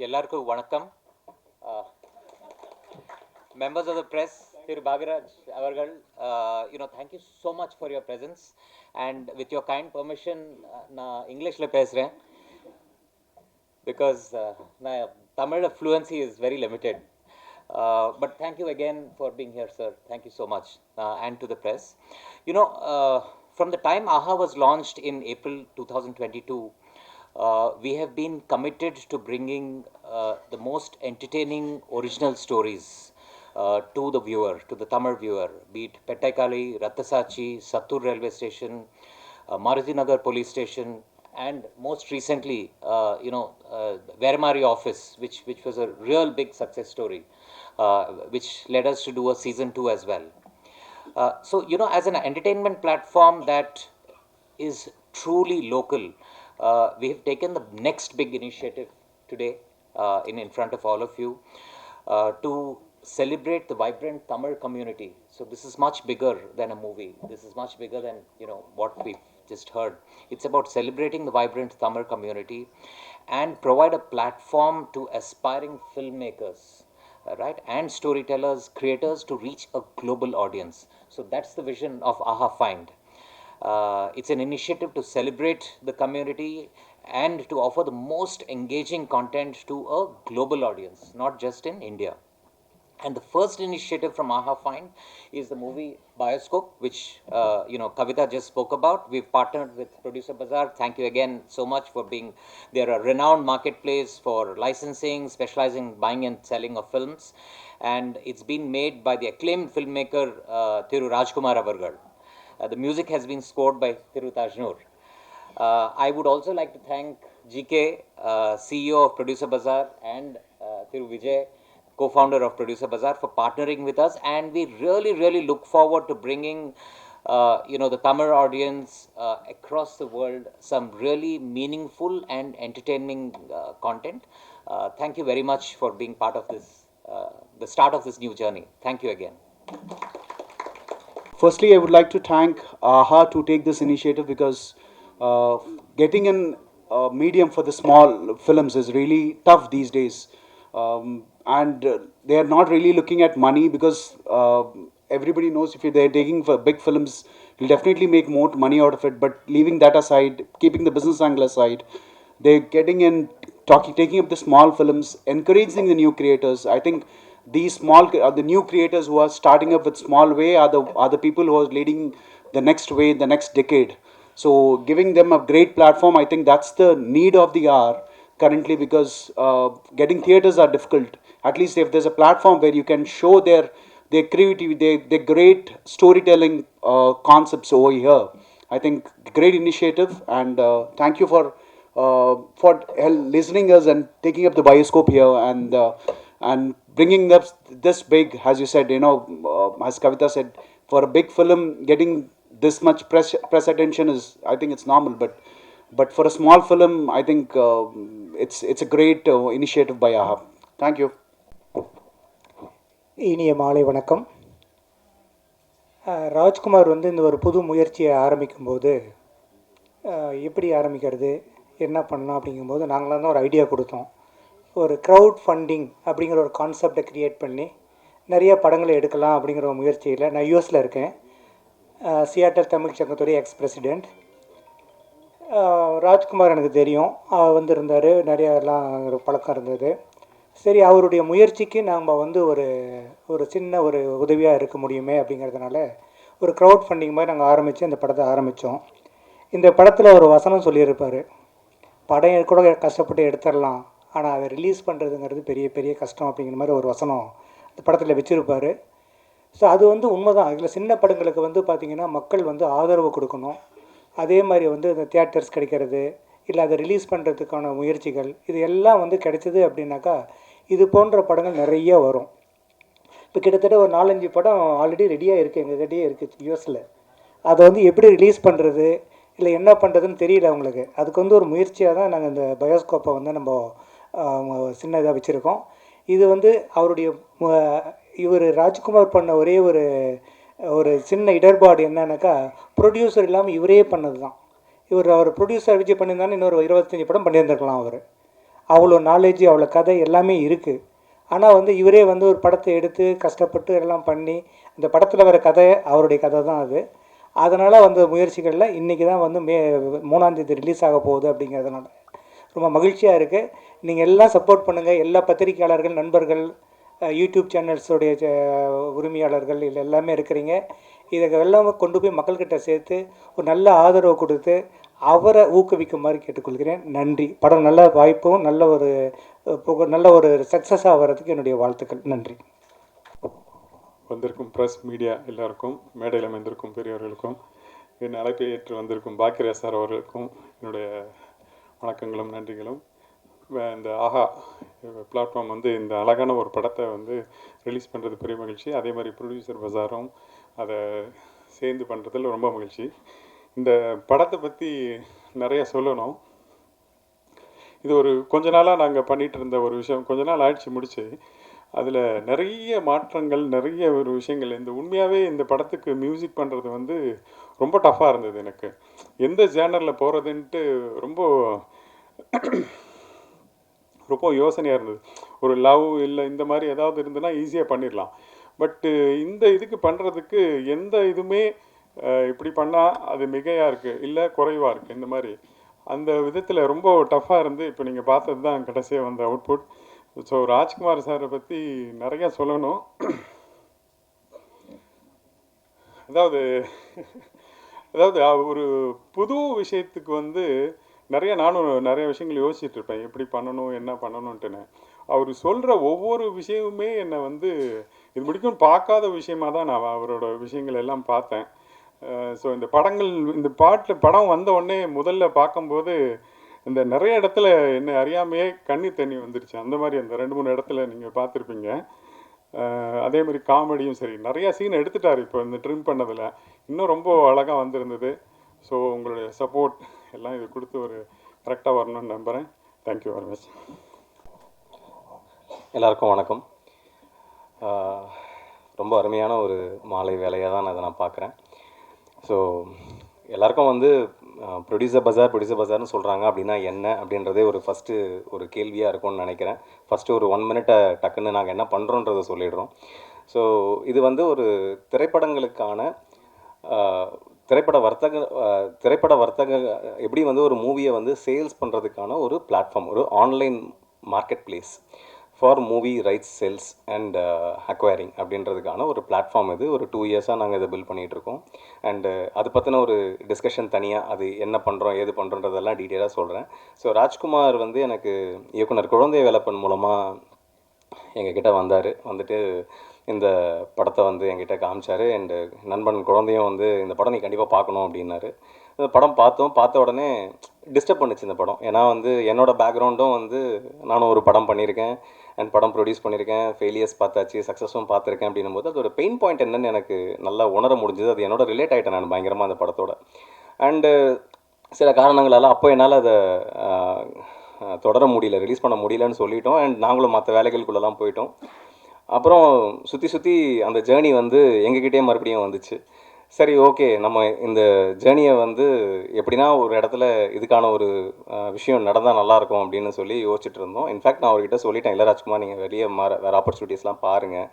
எல்லாருக்கும் வணக்கம். Members of the press, Thiru Bhagaraj avargal, thank you so much for your presence, and with your kind permission na English la pesren because my Tamil fluency is very limited. But thank you again for being here, sir. Thank you so much, and to the press. From the time AHA was launched in April 2022, we have been committed to bringing the most entertaining original stories to the viewer, to the Tamil viewer, be it Pettaikali, Rathasachi, Sattur railway station, Maruti Nagar police station, and most recently, Veramari office, which was a real big success story, which led us to do a season 2 as well. As an entertainment platform that is truly local, we have taken the next big initiative today in front of all of you to celebrate the vibrant Tamil community. So this is much bigger than a movie. This is much bigger than what we've just heard. It's about celebrating the vibrant Tamil community and provide a platform to aspiring filmmakers, right, and storytellers, creators to reach a global audience. So that's the vision of AHA Find. It's an initiative to celebrate the community and to offer the most engaging content to a global audience, not just in India. And the first initiative from AHA Find is the movie Bioscope, which Kavita just spoke about. We've partnered with Producer Bazaar. Thank you again so much for being. They're a renowned marketplace for licensing, specializing in buying and selling of films, and it's been made by the acclaimed filmmaker Thiru Rajkumar Avargal. The music has been scored by Thiru Tajnoor. I would also like to thank GK, CEO of Producer Bazaar, and Thiru Vijay, co-founder of Producer Bazaar, for partnering with us, and we really look forward to bringing the Tamil audience across the world some really meaningful and entertaining content. Thank you very much for being part of this, the start of this new journey. Thank you again. Firstly, I would like to thank AHA to take this initiative because getting in medium for the small films is really tough these days. And they are not really looking at money because everybody knows if they're taking for big films, you'll definitely make more money out of it. But leaving that aside, keeping the business angle aside, they're getting in, taking up the small films, encouraging the new creators. I think these the new creators who are starting up with small way are the people who are leading the next way, the next decade. So giving them a great platform, I think that's the need of the hour currently, because getting theaters are difficult. At least if there's a platform where you can show their creativity, their great storytelling concepts over here, I think great initiative. And thank you for listening us and taking up the Bioscope here, and bringing up this big, as you said, as Kavita said, for a big film getting this much press attention is, I think it's normal, but for a small film, I think it's a great initiative by AHA. Thank you. இனிய மாலை வணக்கம். ராஜ்குமார் இந்த ஒரு புது முயற்சியை ஆரம்பிக்கும்போது எப்படி ஆரம்பிக்கிறது, என்ன பண்ணலாம் அப்படிங்கும்போது நாங்களாம் தான் ஒரு ஐடியா கொடுத்தோம். ஒரு க்ரௌட் ஃபண்டிங் அப்படிங்கிற ஒரு கான்செப்டை க்ரியேட் பண்ணி நிறைய படங்களை எடுக்கலாம் அப்படிங்கிற ஒரு முயற்சியில் நான் யூஎஸில் இருக்கேன். சியாட்டல் தமிழ் சங்கத்துடைய எக்ஸ் பிரசிடெண்ட் ராஜ்குமார் எனக்கு தெரியும். வந்திருந்தார், நிறையா எல்லாம் ஒரு பழக்கம் இருந்தது. சரி, அவருடைய முயற்சிக்கு நாம் ஒரு சின்ன ஒரு உதவியாக இருக்க முடியுமே அப்படிங்கிறதுனால ஒரு க்ரௌட் ஃபண்டிங் மாதிரி நாங்கள் ஆரம்பித்து அந்த படத்தை ஆரம்பித்தோம். இந்த படத்தில் ஒரு வசனம் சொல்லியிருப்பார், படம் கூட கஷ்டப்பட்டு எடுத்துடலாம், ஆனால் அதை ரிலீஸ் பண்ணுறதுங்கிறது பெரிய பெரிய கஷ்டம் அப்படிங்கிற மாதிரி ஒரு வசனம் இந்த படத்தில் வச்சுருப்பார். ஸோ அது உண்மைதான். இதில் சின்ன படங்களுக்கு பார்த்திங்கன்னா மக்கள் ஆதரவு கொடுக்கணும். அதே மாதிரி இந்த தியேட்டர்ஸ் கிடைக்கிறது, இல்லை அதை ரிலீஸ் பண்ணுறதுக்கான முயற்சிகள், இது எல்லாம் கிடைச்சிது அப்படின்னாக்கா இது போன்ற படங்கள் நிறைய வரும். இப்போ கிட்டத்தட்ட ஒரு 4-5 படம் ஆல்ரெடி ரெடியாக இருக்குது, எங்ககிட்டயே இருக்குது யூஎஸில். அதை எப்படி ரிலீஸ் பண்ணுறது, இல்லை என்ன பண்ணுறதுன்னு தெரியல அவங்களுக்கு. அதுக்கு ஒரு முயற்சியாக தான் நாங்கள் இந்த பயோஸ்கோப்பை நம்ம சின்ன இதாக வச்சுருக்கோம். இது அவருடைய இவர் ராஜ்குமார் பண்ண ஒரே ஒரு சின்ன இடர்பாடு என்னன்னாக்கா, ப்ரொடியூசர் இல்லாமல் இவரே பண்ணது தான். அவர் ப்ரொடியூசர் வச்சு பண்ணியிருந்தாலும் இன்னொரு 25 படம் பண்ணியிருந்துருக்கலாம் அவர். அவ்வளோ நாலேஜ் அவ்வளோ கதை எல்லாமே இருக்குது. ஆனால் வந்து இவரே வந்து ஒரு படத்தை எடுத்து கஷ்டப்பட்டு எல்லாம் பண்ணி இந்த படத்தில் வர கதை அவருடைய கதை தான் அது. அதனால் வந்து முயற்சிகளில் இன்றைக்கி தான் வந்து 3ஆம் தேதி ரிலீஸ் ஆக போகுது. அப்படிங்கிறதுனால ரொம்ப மகிழ்ச்சியாக இருக்குது. நீங்கள் எல்லாம் சப்போர்ட் பண்ணுங்கள். எல்லா பத்திரிகையாளர்கள், நண்பர்கள், யூடியூப் சேனல்ஸோடைய உரிமையாளர்கள் இல்லை எல்லாமே இருக்கிறீங்க. இதை எல்லாம் கொண்டு போய் மக்கள்கிட்ட சேர்த்து ஒரு நல்ல ஆதரவு கொடுத்து அவரை ஊக்குவிக்குமாறு கேட்டுக்கொள்கிறேன். நன்றி. படம் நல்ல வாய்ப்பும் நல்ல ஒரு சக்ஸஸாக வர்றதுக்கு என்னுடைய வாழ்த்துக்கள். நன்றி. வந்திருக்கும் ப்ரெஸ் மீடியா எல்லாருக்கும், மேடையில் அமைந்திருக்கும் பெரியவர்களுக்கும், என் அழைப்பை ஏற்று வந்திருக்கும் பாக்கியராஜ் சார் அவர்களுக்கும் என்னுடைய வணக்கங்களும் நன்றிகளும். இந்த ஆஹா பிளாட்ஃபார்ம் வந்து இந்த அழகான ஒரு படத்தை வந்து ரிலீஸ் பண்ணுறது பெரிய மகிழ்ச்சி. அதே மாதிரி ப்ரொடியூசர் பஜாரும் அதை சேர்ந்து பண்ணுறதுல ரொம்ப மகிழ்ச்சி. இந்த படத்தை பற்றி நிறைய சொல்லணும். இது ஒரு கொஞ்ச நாளாக நாங்கள் பண்ணிகிட்டு இருந்த ஒரு விஷயம், கொஞ்ச நாள் ஆயிடுச்சு முடிச்சு. அதில் நிறைய மாற்றங்கள், நிறைய ஒரு விஷயங்கள். உண்மையாகவே இந்த படத்துக்கு மியூசிக் பண்ணுறது வந்து ரொம்ப டஃப்பாக இருந்தது எனக்கு. எந்த ஜேனரில் போகிறதுன்ட்டு ரொம்ப ரொம்ப யோசனையாக இருந்தது. ஒரு லவ் இல்லை இந்த மாதிரி ஏதாவது இருந்ததுன்னா ஈஸியாக பண்ணிடலாம். பட்டு இந்த இதுக்கு பண்ணுறதுக்கு எந்த இதுவுமே இப்படி பண்ணால் அது மிகையாக இருக்குது இல்லை குறைவாக இருக்குது, இந்த மாதிரி அந்த விதத்தில் ரொம்ப டஃப்பாக இருந்து இப்போ நீங்கள் பார்த்தது தான் கடைசியாக வந்த அவுட்புட். ஸோ ராஜ்குமார் சாரை பற்றி நிறையா சொல்லணும். அதாவது ஒரு புது விஷயத்துக்கு வந்து நானும் நிறைய விஷயங்கள் யோசிச்சுட்டு இருப்பேன், எப்படி பண்ணணும் என்ன பண்ணணுன்ட்டுன்னு. அவர் சொல்கிற ஒவ்வொரு விஷயமுமே என்னை வந்து இது முடிக்கும் பார்க்காத விஷயமாக தான் நான் அவரோட விஷயங்கள் எல்லாம் பார்த்தேன். ஸோ இந்த படம் வந்த உடனே முதல்ல பார்க்கும்போது இந்த நிறைய இடத்துல என்னை அறியாமையே கண்ணீர் தண்ணி வந்துருச்சு. அந்த மாதிரி அந்த 2-3 இடத்துல நீங்கள் பார்த்துருப்பீங்க. அதே மாதிரி காமெடியும் சரி, நிறையா சீன் எடுத்துட்டார் இப்போ இந்த ட்ரிம் பண்ணதில். இன்னும் ரொம்ப அழகாக வந்திருந்தது. ஸோ உங்களுடைய சப்போர்ட் எல்லாம் இது கொடுத்து ஒரு கரெக்டாக வரணும்னு நம்புகிறேன். Thank you very much. எல்லாருக்கும் வணக்கம். ரொம்ப அருமையான ஒரு மாலை வேலையாக தான் அதை நான் பார்க்குறேன். ஸோ எல்லாருக்கும் வந்து ப்ரொடியூசர் பஜார்னு சொல்கிறாங்க அப்படின்னா என்ன அப்படின்றதே ஃபஸ்ட்டு ஒரு கேள்வியாக இருக்கும்னு நினைக்கிறேன். ஃபஸ்ட்டு ஒரு 1 மினிட்டை டக்குன்னு நாங்கள் என்ன பண்ணுறோன்றதை சொல்லிடுறோம். ஸோ இது வந்து ஒரு திரைப்படங்களுக்கான திரைப்பட வர்த்தக எப்படி வந்து ஒரு மூவியை வந்து சேல்ஸ் பண்ணுறதுக்கான ஒரு பிளாட்ஃபார்ம், ஒரு online market place for movie rights sales and acquiring அப்படின்றதுக்கான ஒரு பிளாட்ஃபார்ம். இது ஒரு 2 இயர்ஸாக நாங்கள் இதை பில்ட் பண்ணிகிட்ருக்கோம். அண்டு அது பற்றின ஒரு டிஸ்கஷன் தனியாக, அது என்ன பண்ணுறோம் ஏது பண்ணுறோன்றதெல்லாம் டீட்டெயிலாக சொல்கிறேன். ஸோ ராஜ்குமார் வந்து எனக்கு இயக்குனர் குழந்தை வேலப்பன் மூலமாக எங்ககிட்ட வந்துட்டு இந்த படத்தை வந்து என்கிட்ட காமிச்சார். அண்டு நண்பன் குழந்தையும் வந்து இந்த படம் நீ கண்டிப்பாக பார்க்கணும் அப்படின்னாரு. இந்த படம் பார்த்த உடனே டிஸ்டர்ப் பண்ணிச்சு இந்த படம். ஏன்னா வந்து என்னோடய பேக்ரவுண்டும் வந்து நானும் ஒரு படம் பண்ணியிருக்கேன் அண்ட் படம் ப்ரொடியூஸ் பண்ணியிருக்கேன், ஃபெயிலியர்ஸ் பார்த்தாச்சு, சக்ஸஸும் பார்த்துருக்கேன். அப்படின்னும்போது அதோட பெயின் பாயிண்ட் என்னன்னு எனக்கு நல்லா உணர முடிஞ்சது. அது என்னோட ரிலேட் ஆகிட்டேன் நான் பயங்கரமாக அந்த படத்தோட. அண்டு சில காரணங்களால் அப்போ என்னால் அதை தொடர முடியல, ரிலீஸ் பண்ண முடியலன்னு சொல்லிட்டோம். அண்ட் நாங்களும் மற்ற வேலைகளுக்குள்ளெல்லாம் போயிட்டோம். அப்புறம் சுற்றி அந்த ஜேர்னி வந்து எங்ககிட்டே மறுபடியும் வந்துச்சு. சரி, ஓகே, நம்ம இந்த ஜேர்னியை வந்து எப்படின்னா ஒரு இடத்துல இதுக்கான ஒரு விஷயம் நடந்தால் நல்லாயிருக்கும் அப்படின்னு சொல்லி யோசிச்சுட்டு இருந்தோம். இன்ஃபேக்ட் நான் அவர்கிட்ட சொல்லிட்டேன், இல்லை ராஜ்குமார் நீங்கள் வேறு ஆப்பர்ச்சுனிட்டிஸ்லாம் பாருங்கள்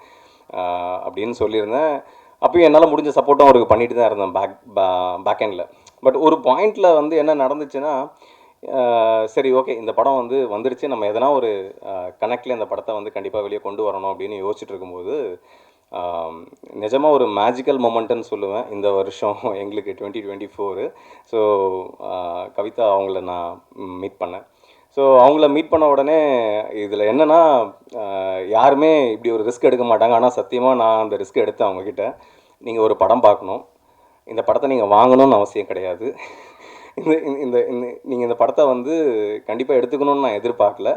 அப்படின்னு சொல்லியிருந்தேன். அப்பயும் என்னால் முடிஞ்ச சப்போர்ட்டும் அவருக்கு பண்ணிட்டு தான் இருந்தேன் பேக் எண்டில். பட் ஒரு பாயிண்டில் வந்து என்ன நடந்துச்சுன்னா, சரி ஓகே இந்த படம் வந்து வந்துடுச்சு, நம்ம எதனா ஒரு கனெக்டில் இந்த படத்தை வந்து கண்டிப்பாக வெளியே கொண்டு வரணும் அப்படின்னு யோசிச்சுட்டு இருக்கும்போது நிஜமாக ஒரு மேஜிக்கல் மொமெண்ட்டுன்னு சொல்லுவேன் இந்த வருஷம் எங்களுக்கு 2024. ஸோ கவிதா அவங்கள நான் மீட் பண்ணேன். ஸோ அவங்கள மீட் பண்ண உடனே இதில் என்னென்னா, யாருமே இப்படி ஒரு ரிஸ்க் எடுக்க மாட்டாங்க. ஆனால் சத்தியமாக நான் அந்த ரிஸ்க் எடுத்தேன் அவங்கக்கிட்ட. நீங்கள் ஒரு படம் பார்க்கணும், இந்த படத்தை நீங்கள் வாங்கணும்னு அவசியம் கிடையாது, நீங்கள் இந்த படத்தை வந்து கண்டிப்பாக எடுத்துக்கணும்னு நான் எதிர்பார்க்கல.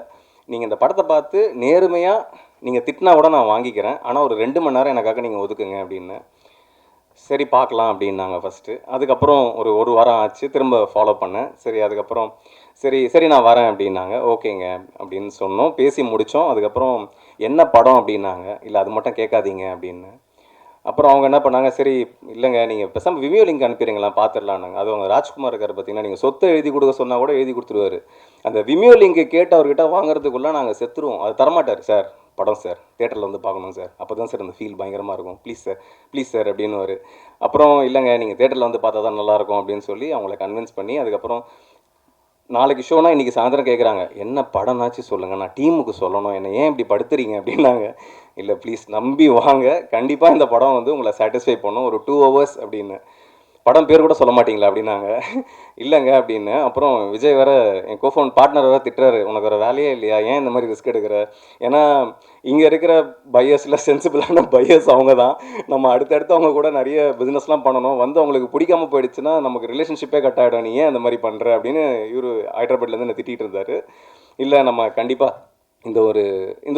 நீங்கள் இந்த படத்தை பார்த்து நேர்மையாக நீங்கள் திட்டினா கூட நான் வாங்கிக்கிறேன், ஆனால் ஒரு 2 மணி நேரம் எனக்காக நீங்கள் ஒதுக்குங்க அப்படின்னு. சரி பார்க்கலாம் அப்படின்னாங்க ஃபஸ்ட்டு. அதுக்கப்புறம் ஒரு வாரம் ஆச்சு, திரும்ப ஃபாலோ பண்ணேன். அதுக்கப்புறம் சரி நான் வரேன் அப்படின்னாங்க. ஓகேங்க அப்படின்னு சொன்னோம், பேசி முடித்தோம். அதுக்கப்புறம் என்ன படம் அப்படின்னாங்க. இல்லை அது மட்டும் கேட்காதீங்க அப்படின்னு. அப்புறம் அவங்க என்ன பண்ணாங்க, சரி இல்லைங்க நீங்கள் பேசாமல் விமியோ லிங்க் அனுப்பிடுங்களா பார்த்துடலான்னாங்க. அது அவங்க ராஜ்குமார் இருக்கார் பார்த்தீங்கன்னா, நீங்கள் சொத்தை எழுதி கொடுக்க சொன்னால் கூட எழுதி கொடுத்துருவாரு. அந்த விமியோ லிங்க் கேட்டு அவர்கிட்ட வாங்குறதுக்குள்ளே நாங்கள் செத்துருவோம். அது தரமாட்டார். சார் படம் சார் தேட்டரில் வந்து பார்க்கணும் சார், அப்போ தான் சார் அந்த ஃபீல் பயங்கரமாக இருக்கும், ப்ளீஸ் சார் அப்படின்னுவார். அப்புறம் இல்லைங்க நீங்கள் தேட்டரில் வந்து பார்த்தா தான் நல்லாயிருக்கும் அப்படின்னு சொல்லி அவங்கள கன்வின்ஸ் பண்ணி, அதுக்கப்புறம் நாளைக்கு ஷோனா இன்றைக்கி சாயந்தரம் கேட்குறாங்க, என்ன படம்னாச்சும் சொல்லுங்கள், நான் டீமுக்கு சொல்லணும், என்னை ஏன் இப்படி படுத்துறீங்க அப்படின்னாங்க. இல்லை ப்ளீஸ் நம்பி வாங்க, கண்டிப்பாக இந்த படம் வந்து உங்களை சாட்டிஸ்ஃபை பண்ணும், ஒரு 2 hours அப்படின்னு. படம் பேர் கூட சொல்ல மாட்டீங்களா அப்படின்னாங்க. இல்லைங்க அப்படின்னு. அப்புறம் விஜய் வேறு என் கோஃபவுண்ட் பார்ட்னர் வேறு திட்டுறாரு, உனக்கு வேறு வேலையே இல்லையா, ஏன் இந்த மாதிரி ரிஸ்க் எடுக்கிற? ஏன்னா இங்கே இருக்கிற பையர்ஸில் சென்சிபிளான பையர்ஸ் அவங்க தான். நம்ம அடுத்தடுத்து அவங்க கூட நிறைய பிஸ்னஸ்லாம் பண்ணணும், வந்து அவங்களுக்கு பிடிக்காம போயிடுச்சுன்னா நமக்கு ரிலேஷன்ஷிப்பே கட் ஆகிடும், நீ ஏன் அந்த மாதிரி பண்ணுற அப்படின்னு இவர் ஹைதராபாத்லேருந்து என்னை திட்டிகிட்டு இருந்தார். இல்லை நம்ம கண்டிப்பாக இந்த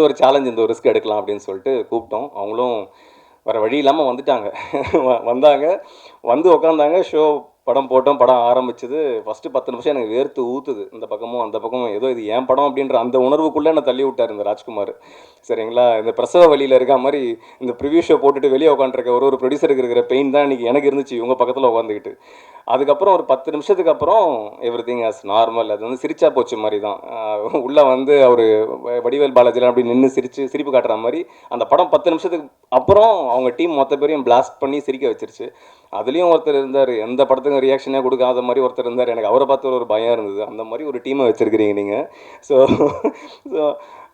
ஒரு சேலஞ்ச், இந்த ஒரு ரிஸ்க் எடுக்கலாம் அப்படின்னு சொல்லிட்டு கூப்பிட்டோம். அவங்களும் வேறு வழி இல்லாமல் வந்துட்டாங்க. வந்தாங்க, வந்து உக்காந்தாங்க, ஷோ படம் போட்டோம். படம் ஆரம்பிச்சது. ஃபஸ்ட்டு 10 நிமிஷம் எனக்கு வேர்த்து ஊற்றுது, இந்த பக்கமும் அந்த பக்கமும். ஏதோ இது ஏன் படம் அப்படின்ற அந்த உணர்வுக்குள்ளே என்னை தள்ளி விட்டார் இந்த ராஜ்குமார். சரிங்களா, இந்த பிரசவ வழியில் இருக்க மாதிரி இந்த ப்ரிவியூ ஷோ போட்டுட்டு வெளியே உட்காந்துருக்க ஒரு ப்ரொடியூசருக்கு இருக்கிற பெயின் தான் இன்றைக்கி எனக்கு இருந்துச்சு இவங்க பக்கத்தில் உட்காந்துக்கிட்டு. அதுக்கப்புறம் ஒரு 10 நிமிஷத்துக்கு அப்புறம் எவ்ரிதிங் ஆஸ் நார்மல். அது வந்து சிரிச்சா போச்சு மாதிரி தான். உள்ளே வந்து அவர் வடிவேல் பாலாஜிலாம் அப்படி நின்று சிரிப்பு காட்டுற மாதிரி அந்த படம் 10 நிமிஷத்துக்கு அப்புறம் அவங்க டீம் மொத்த பேரையும் பிளாஸ்ட் பண்ணி சிரிக்க வச்சிருச்சு. அதுலேயும் ஒருத்தர் இருந்தார், எந்த படத்துக்கும் ரியாக்ஷனே கொடுக்காத மாதிரி ஒருத்தர் இருந்தார். எனக்கு அவரை பார்த்து ஒரு பயம் இருந்தது. அந்த மாதிரி ஒரு டீமை வச்சுருக்கிறீங்க நீங்கள். ஸோ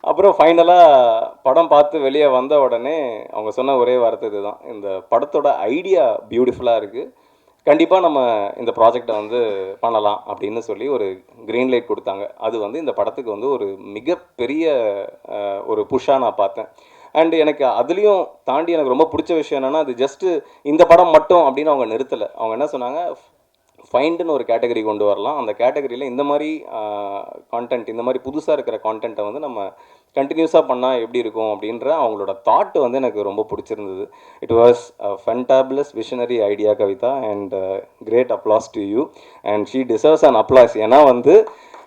அப்புறம் ஃபைனலாக படம் பார்த்து வெளியே வந்த உடனே அவங்க சொன்ன ஒரே வார்த்தை இதுதான், இந்த படத்தோட ஐடியா பியூட்டிஃபுல்லாக இருக்குது, கண்டிப்பாக நம்ம இந்த ப்ராஜெக்டை வந்து பண்ணலாம் அப்படின்னு சொல்லி ஒரு க்ரீன் லைட் கொடுத்தாங்க. அது வந்து இந்த படத்துக்கு வந்து ஒரு மிகப்பெரிய ஒரு புஷ்ஷாக நான் பார்த்தேன். அண்ட் எனக்கு அதுலேயும் தாண்டி எனக்கு ரொம்ப பிடிச்ச விஷயம் என்னென்னா, அது ஜஸ்ட்டு இந்த படம் மட்டும் அப்படின்னு அவங்க நிறுத்தலை. அவங்க என்ன சொன்னாங்க, ஃபைண்டுன்னு ஒரு கேட்டகரி கொண்டு வரலாம், அந்த கேட்டகரியில் இந்த மாதிரி கான்டென்ட், இந்த மாதிரி புதுசாக இருக்கிற கான்டென்ட்டை வந்து நம்ம கண்டினியூஸாக பண்ணால் எப்படி இருக்கும் அப்படின்ற அவங்களோட தாட் வந்து எனக்கு ரொம்ப பிடிச்சிருந்தது. It was a fantabulous visionary idea Kavitha, and great applause to you, and she deserves an applause. ஏன்னா வந்து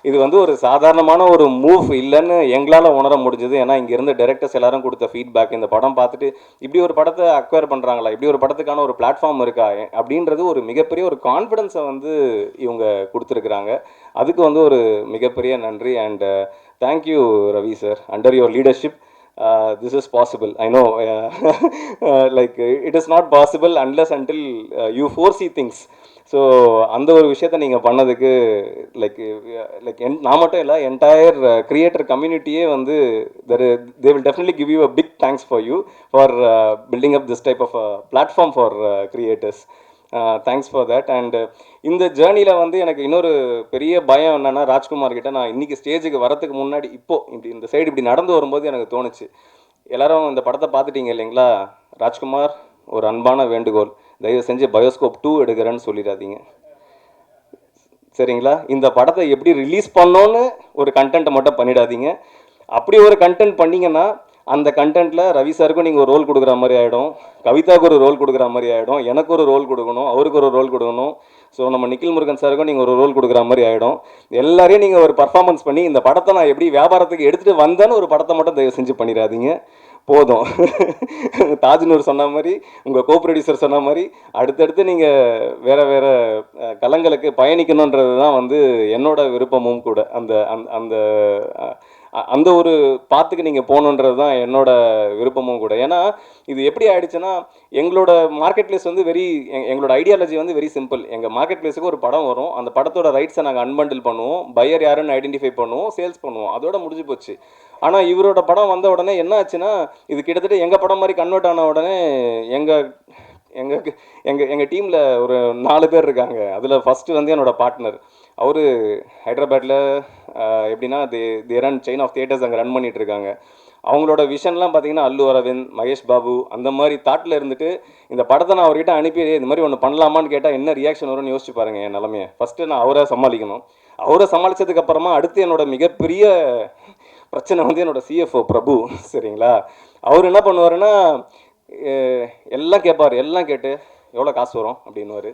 இது வந்து ஒரு சாதாரணமான ஒரு மூவ் இல்லைன்னு எங்களால் உணர முடிஞ்சது. ஏன்னா இங்கே இருந்த டைரக்டர்ஸ் எல்லாரும் கொடுத்த ஃபீட்பேக், இந்த படம் பார்த்துட்டு இப்படி ஒரு படத்தை அக்வயர் பண்ணுறாங்களா, இப்படி ஒரு படத்துக்கான ஒரு பிளாட்ஃபார்ம் இருக்கா அப்படின்றது ஒரு மிகப்பெரிய ஒரு கான்ஃபிடென்ஸை வந்து இவங்க கொடுத்துருக்குறாங்க. அதுக்கு வந்து ஒரு மிகப்பெரிய நன்றி. And thank you Ravi sir, under your leadership this is possible. I know like it is not possible unless until you foresee things. So அந்த ஒரு விஷயத்தை நீங்கள் பண்ணதுக்கு லைக் நான் மட்டும் இல்லை, என்டையர் கிரியேட்டர் கம்யூனிட்டியே வந்து they will definitely give you a big thanks for you for building up this type of platform for creators. Thanks for that. And இந்த ஜேர்னியில் வந்து எனக்கு இன்னொரு பெரிய பயம் என்னென்னா, ராஜ்குமார் கிட்ட நான் இன்றைக்கி ஸ்டேஜுக்கு வரத்துக்கு முன்னாடி இப்படி இந்த சைடு இப்படி நடந்து வரும்போது எனக்கு தோணுச்சு, எல்லோரும் இந்த படத்தை பார்த்துட்டீங்க இல்லைங்களா, ராஜ்குமார் ஒரு அன்பான வேண்டுகோள், தயவு செஞ்சு பயோஸ்கோப் 2 எடுக்கிறேன்னு சொல்லிடாதீங்க, சரிங்களா. இந்த படத்தை எப்படி ரிலீஸ் பண்ணோன்னு ஒரு கண்டென்ட்டை மட்டும் பண்ணிடாதீங்க. அப்படி ஒரு கண்டென்ட் பண்ணிங்கன்னா அந்த கண்டென்ட்டில் ரவி சாருக்கும் நீங்கள் ஒரு ரோல் கொடுக்குற மாதிரி ஆகிடும், கவிதாவுக்கு ஒரு ரோல் கொடுக்குற மாதிரி ஆகிடும், எனக்கு ஒரு ரோல் கொடுக்கணும், அவருக்கு ஒரு ரோல் கொடுக்கணும். ஸோ நம்ம நிக்கில் முருகன் சாருக்கும் நீங்கள் ஒரு ரோல் கொடுக்குற மாதிரி ஆகிடும். எல்லாரையும் நீங்கள் ஒரு பர்ஃபார்மன்ஸ் பண்ணி இந்த படத்தை நான் எப்படி வியாபாரத்துக்கு எடுத்துகிட்டு வந்தேன்னு ஒரு படத்தை மட்டும் தயவு செஞ்சு பண்ணிடாதீங்க, போதும். தாஜ்னூர் சொன்ன மாதிரி, உங்கள் கோ ப்ரொடியூசர் சொன்ன மாதிரி அடுத்தடுத்து நீங்கள் வேறு வேறு களங்களுக்கு பயணிக்கணுன்றது தான் வந்து என்னோட விருப்பமும் கூட. அந்த அந்த ஒரு பாத்துக்கு நீங்கள் போகணுன்றது தான் என்னோட விருப்பமும் கூட. ஏன்னா இது எப்படி ஆயிடுச்சுன்னா, எங்களோட மார்க்கெட் பிளேஸ் வந்து எங்களோட ஐடியாலஜி வந்து வெரி சிம்பிள். எங்கள் மார்க்கெட் பிளேஸுக்கு ஒரு படம் வரும், அந்த படத்தோட ரைட்ஸை நாங்கள் அன்பண்டில் பண்ணுவோம், பையர் யாருன்னு ஐடென்டிஃபை பண்ணுவோம், சேல்ஸ் பண்ணுவோம், அதோட முடிஞ்சு போச்சு. ஆனால் இவரோட படம் வந்த உடனே என்ன ஆச்சுன்னா, இது கிட்டத்தட்ட எங்கள் படம் மாதிரி கன்வெர்ட் ஆன உடனே எங்கள் டீமில் ஒரு 4 பேர் இருக்காங்க. அதில் ஃபஸ்ட்டு வந்து என்னோடய பார்ட்னர், அவர் ஹைதராபாத்தில் எப்படின்னா they run chain of theatres அங்கே ரன் பண்ணிகிட்டு இருக்காங்க. அவங்களோட விஷன்லாம் பார்த்தீங்கன்னா அல்லு அரவிந்த், மகேஷ் பாபு அந்த மாதிரி தாட்டில் இருந்துட்டு, இந்த படத்தை நான் அவர்கிட்ட அனுப்பி இந்த மாதிரி ஒன்று பண்ணலாமான்னு கேட்டால் என்ன ரியாக்ஷன் வரும்னு யோசிச்சு பாருங்கள் என் நிலமையை. ஃபஸ்ட்டு நான் அவரை சமாளிக்கணும். அவரை சமாளித்ததுக்கப்புறமா அடுத்து என்னோட மிகப்பெரிய பிரச்சனை வந்து என்னோடய சிஎஃப்ஓ பிரபு, சரிங்களா. அவர் என்ன பண்ணுவாருன்னா, எல்லாம் கேட்பார், எல்லாம் கேட்டு எவ்வளோ காசு வரும் அப்படின்னுவார்.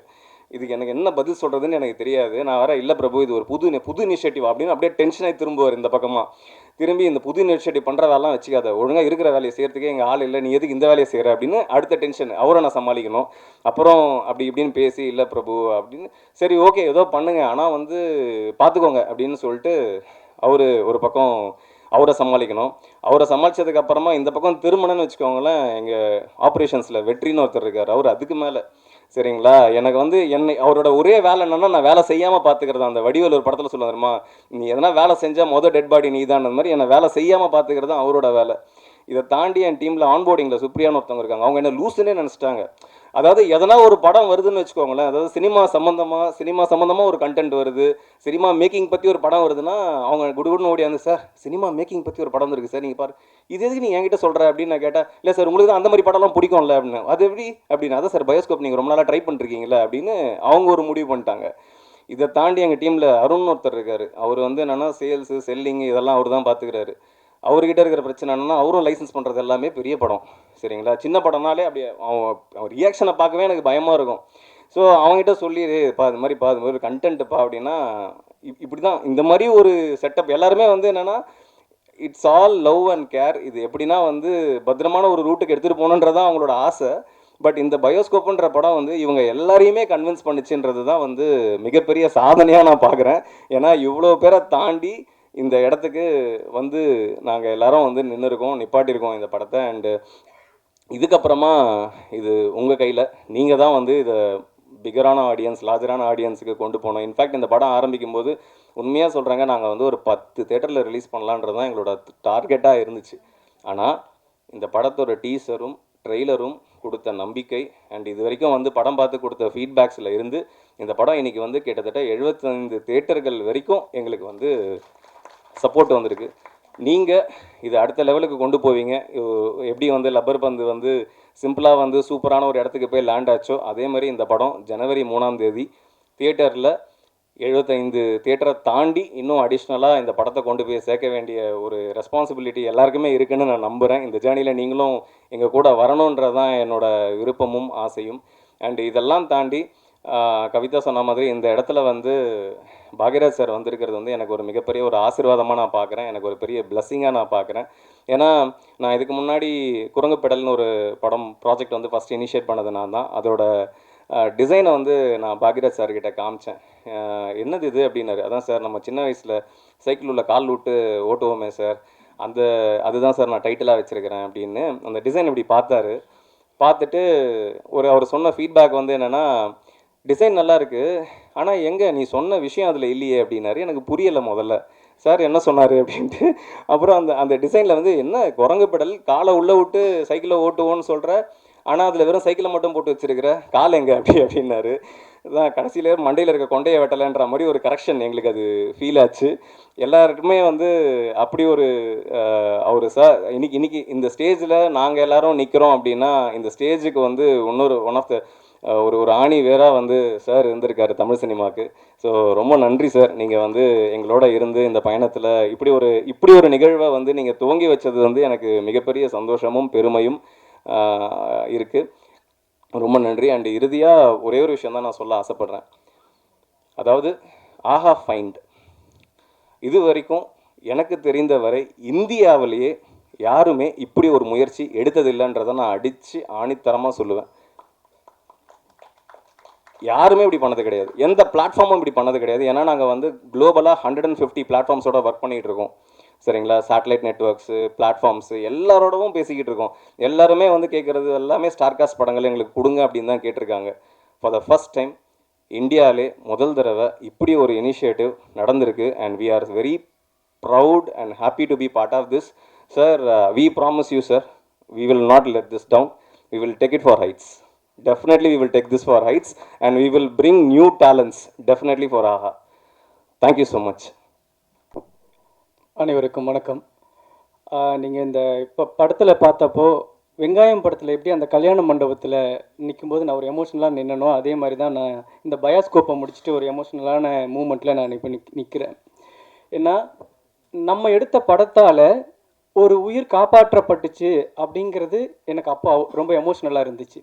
இதுக்கு எனக்கு என்ன பதில் சொல்கிறதுன்னு எனக்கு தெரியாது. நான் வேற இல்லை பிரபு இது ஒரு புது இனிஷியேட்டிவ் அப்படின்னு அப்படியே டென்ஷனாகி திரும்புவார் இந்த பக்கமாக. திரும்பி இந்த புது இனிஷியேட்டிவ் பண்ணுறதெல்லாம் வச்சுக்காத, ஒழுங்காக இருக்கிற வேலையை செய்கிறதுக்கே எங்கள் ஆள் இல்லை, நீ எதுக்கு இந்த வேலையை செய்கிற அப்படின்னு அடுத்த டென்ஷன் அவரை நான் சமாளிக்கணும். அப்புறம் அப்படி இப்படின்னு பேசி இல்லை பிரபு அப்படின்னு சரி ஓகே ஏதோ பண்ணுங்க ஆனால் வந்து பார்த்துக்கோங்க அப்படின்னு சொல்லிட்டு அவர் ஒரு பக்கம் அவரை சமாளிக்கணும். அவரை சமாளித்ததுக்கு அப்புறமா இந்த பக்கம் திருமணம்னு வச்சுக்கோங்களேன், எங்கள் ஆப்ரேஷன்ஸில் வெற்றின்னு ஒருத்தர் இருக்கார், அவர் அதுக்கு மேலே சரிங்களா. எனக்கு வந்து என்னை அவரோட ஒரே வேலை என்னன்னா நான் வேலை செய்யாமல் பார்த்துக்கிறது. அந்த வடிவேல் ஒரு படத்தில் சொல்லுவாருமா, நீ எதனா வேலை செஞ்சால் டெட் பாடி நீ தான், அந்த மாதிரி என்னை வேலை செய்யாமல் பார்த்துக்கிறது தான் அவரோட வேலை. இதை தாண்டி என் டீமில் ஆன்போர்டிங்கில் சுப்ரியான்னு ஒருத்தவங்க இருக்காங்க, அவங்க என்ன லூசுன்னே நினச்சிட்டாங்க. அதாவது எதனா ஒரு படம் வருதுன்னு வச்சுக்கோங்களேன், அதாவது சினிமா சம்மந்தமாக ஒரு கண்டென்ட் வருது, சினிமா மேக்கிங் பற்றி ஒரு படம் வருதுன்னா அவங்க குடுகுடுன்னு ஓடியாந்து சார் சினிமா மேக்கிங் பற்றி ஒரு படம் இருக்குது சார் நீங்கள் பாரு, இது எதுக்கு நீ என்கிட்ட சொல்கிற அப்படின்னு நான் கேட்டேன். இல்லை சார் உங்களுக்கு தான் அந்த மாதிரி படம்லாம் பிடிக்கும்ல அப்படின்னு. அது எப்படி அப்படின்னு, அதான் சார் பயோஸ்கோப் நீங்கள் ரொம்ப நாளாக ட்ரை பண்ணிருக்கீங்களா அப்படின்னு அவங்க ஒரு முடிவு பண்ணிட்டாங்க. இதை தாண்டி எங்கள் டீமில் அருண் ஒருத்தர் இருக்கார், அவர் வந்து என்னென்னா சேல்ஸு செல்லிங் இதெல்லாம் அவர் தான் பார்த்துக்கிறாரு. அவர்கிட்ட இருக்கிற பிரச்சனை என்னென்னா அவரும் லைசன்ஸ் பண்ணுறது எல்லாமே பெரிய படம் சரிங்களா. சின்ன படம்னாலே அப்படியே அவன் ரியாக்ஷனை பார்க்கவே எனக்கு பயமாக இருக்கும். ஸோ அவங்ககிட்ட சொல்லி இது மாதிரி ஒரு கண்டென்ட்டுப்பா அப்படின்னா இப்படி தான் இந்த மாதிரி ஒரு செட்டப் எல்லாருமே வந்து என்னென்னா it's all love and care. இது எப்படின்னா வந்து பத்திரமான ஒரு ரூட்டுக்கு எடுத்துகிட்டு போகணுன்றதான் அவங்களோட ஆசை. பட் இந்த பயோஸ்கோப்புன்ற படம் வந்து இவங்க எல்லாரையுமே கன்வின்ஸ் பண்ணிச்சுன்றது தான் வந்து மிகப்பெரிய சாதனையாக நான் பார்க்குறேன். ஏன்னா இவ்வளோ பேரை தாண்டி இந்த இடத்துக்கு வந்து நாங்கள் எல்லாரும் வந்து நிப்பாட்டியிருக்கோம் இந்த படத்தை. அண்டு இதுக்கப்புறமா இது உங்கள் கையில், நீங்கள் தான் வந்து இதை பிகரான ஆடியன்ஸ் லார்ஜரான ஆடியன்ஸுக்கு கொண்டு போனோம். இன்ஃபேக்ட் இந்த படம் ஆரம்பிக்கும் போது உண்மையாக சொல்கிறாங்க, நாங்கள் வந்து ஒரு 10 தேட்டரில் ரிலீஸ் பண்ணலான்றது தான் எங்களோட டார்கெட்டாக இருந்துச்சு. ஆனால் இந்த படத்தோட டீசரும் ட்ரெய்லரும் கொடுத்த நம்பிக்கை அண்ட் இது வரைக்கும் வந்து படம் பார்த்து கொடுத்த ஃபீட்பேக்ஸில் இருந்து இந்த படம் இன்றைக்கி வந்து கிட்டத்தட்ட 75 தேட்டர்கள் வரைக்கும் எங்களுக்கு வந்து சப்போர்ட் வந்திருக்கு. நீங்கள் இது அடுத்த லெவலுக்கு கொண்டு போவீங்க. எப்படி வந்து லப்பர் பந்து வந்து சிம்பிளாக வந்து சூப்பரான ஒரு இடத்துக்கு போய் லேண்ட் ஆச்சோ அதே மாதிரி இந்த படம் ஜனவரி 3ஆம் தேதி தியேட்டரில் 75 தியேட்டரை தாண்டி இன்னும் அடிஷ்னலாக இந்த படத்தை கொண்டு போய் சேர்க்க வேண்டிய ஒரு ரெஸ்பான்சிபிலிட்டி எல்லாருக்குமே இருக்குதுன்னு நான் நம்புகிறேன். இந்த ஜேர்னியில் நீங்களும் எங்கள் கூட வரணுன்றது தான் என்னோடய விருப்பமும் ஆசையும். அண்ட் இதெல்லாம் தாண்டி கவிதா சொன்ன மாதிரி இந்த இடத்துல வந்து பாக்யராஜ் சார் வந்திருக்கிறது வந்து எனக்கு ஒரு மிகப்பெரிய ஒரு ஆசீர்வாதமாக நான் பார்க்குறேன், எனக்கு ஒரு பெரிய பிளஸ்ஸிங்காக நான் பார்க்குறேன். ஏன்னா நான் இதுக்கு முன்னாடி குரங்குப்பெடல்னு ஒரு படம் ப்ராஜெக்ட் வந்து ஃபஸ்ட் இனிஷியேட் பண்ணது நான் தான். அதோட டிசைனை வந்து நான் பாக்யராஜ் சார்கிட்ட காமிச்சேன். என்னது இது அப்படின்னாரு. அதான் சார் நம்ம சின்ன வயசில் சைக்கிள் உள்ள கால் விட்டு ஓட்டுவோமே சார், அதுதான் சார் நான் டைட்டிலாக வச்சுருக்கிறேன் அப்படின்னு அந்த டிசைன் இப்படி பார்த்துட்டு அவர் சொன்ன ஃபீட்பேக் வந்து என்னென்னா, டிசைன் நல்லா இருக்குது ஆனால் எங்கே நீ சொன்ன விஷயம் அதில் இல்லையே அப்படின்னாரு. எனக்கு புரியலை முதல்ல, சார் என்ன சொன்னார் அப்படின்ட்டு. அப்புறம் அந்த டிசைனில் வந்து என்ன குரங்கு பெடல் காலை உள்ளே விட்டு சைக்கிளை ஓட்டுவோன்னு சொல்கிற, ஆனால் அதில் வெறும் சைக்கிளை மட்டும் போட்டு வச்சுருக்கிற, கால் எங்கே அப்படின்னாரு. தான் கடைசியில் மண்டையில் இருக்க கொண்டையை வெட்டலைன்ற மாதிரி ஒரு கரெக்ஷன் எங்களுக்கு அது ஃபீல் ஆச்சு. எல்லாருக்குமே வந்து அப்படி ஒரு அவர் சார் இன்னைக்கு இந்த ஸ்டேஜில் நாங்கள் எல்லோரும் நிற்கிறோம் அப்படின்னா இந்த ஸ்டேஜுக்கு வந்து ஒன் ஆஃப் த ஒரு ஆணி வேறாக வந்து சார் இருந்திருக்காரு தமிழ் சினிமாவுக்கு. ஸோ ரொம்ப நன்றி சார், நீங்கள் வந்து எங்களோட இருந்து இந்த பயணத்தில் இப்படி ஒரு நிகழ்வை வந்து நீங்கள் துவங்கி வச்சது வந்து எனக்கு மிகப்பெரிய சந்தோஷமும் பெருமையும் இருக்குது. ரொம்ப நன்றி. அண்ட் இறுதியாக ஒரே ஒரு விஷயம் தான் நான் சொல்ல ஆசைப்பட்றேன். அதாவது ஆஹா ஃபைண்ட் இது வரைக்கும் எனக்கு தெரிந்த வரை இந்தியாவிலேயே யாருமே இப்படி ஒரு முயற்சி எடுத்ததில்லைன்றதை நான் அடித்து ஆணித்தரமாக சொல்லுவேன். யாருமே இப்படி பண்ணது கிடையாது, எந்த பிளாட்ஃபார்மும் இப்படி பண்ணது கிடையாது. ஏன்னா நாங்கள் வந்து குளோபலாக 150 பிளாட்ஃபார்ம்ஸோட ஒர்க் பண்ணிகிட்டு இருக்கோம் சரிங்களா. சேட்டலைட் நெட்ஒர்க்ஸு பிளாட்ஃபார்ம்ஸு எல்லாரோடவும் பேசிக்கிட்டு இருக்கோம். எல்லாருமே வந்து கேட்குறது எல்லாமே ஸ்டார்காஸ்ட் படங்கள் எங்களுக்கு கொடுங்க அப்படின்னு தான் கேட்டிருக்காங்க. ஃபார் த ஃபஸ்ட் டைம் இந்தியாவிலே முதல் தடவை இப்படி ஒரு இனிஷியேட்டிவ் நடந்திருக்கு. And we are very proud and happy to be part of this. Sir we promise you sir, we will not let this down, we will take it for heights. Definitely we will take this for heights and we will bring new talents definitely for AHA. Thank you so much. அனைவருக்கும் வணக்கம். நீங்கள் இந்த இப்போ படத்தில் பார்த்தப்போ வெங்காயம் படத்தில் எப்படி அந்த கல்யாண மண்டபத்தில் நிற்கும்போது நான் ஒரு எமோஷ்னலாக நின்னனோ அதே மாதிரி தான் நான் இந்த பயோஸ்கோப்பை முடிச்சுட்டு ஒரு எமோஷ்னலான மூமெண்ட்டில் நான் இப்போ நிற்கிறேன். ஏன்னா நம்ம எடுத்த படத்தால் ஒரு உயிர் காப்பாற்றப்பட்டுச்சு அப்படிங்கிறது எனக்கு அப்போ ரொம்ப எமோஷ்னலாக இருந்துச்சு.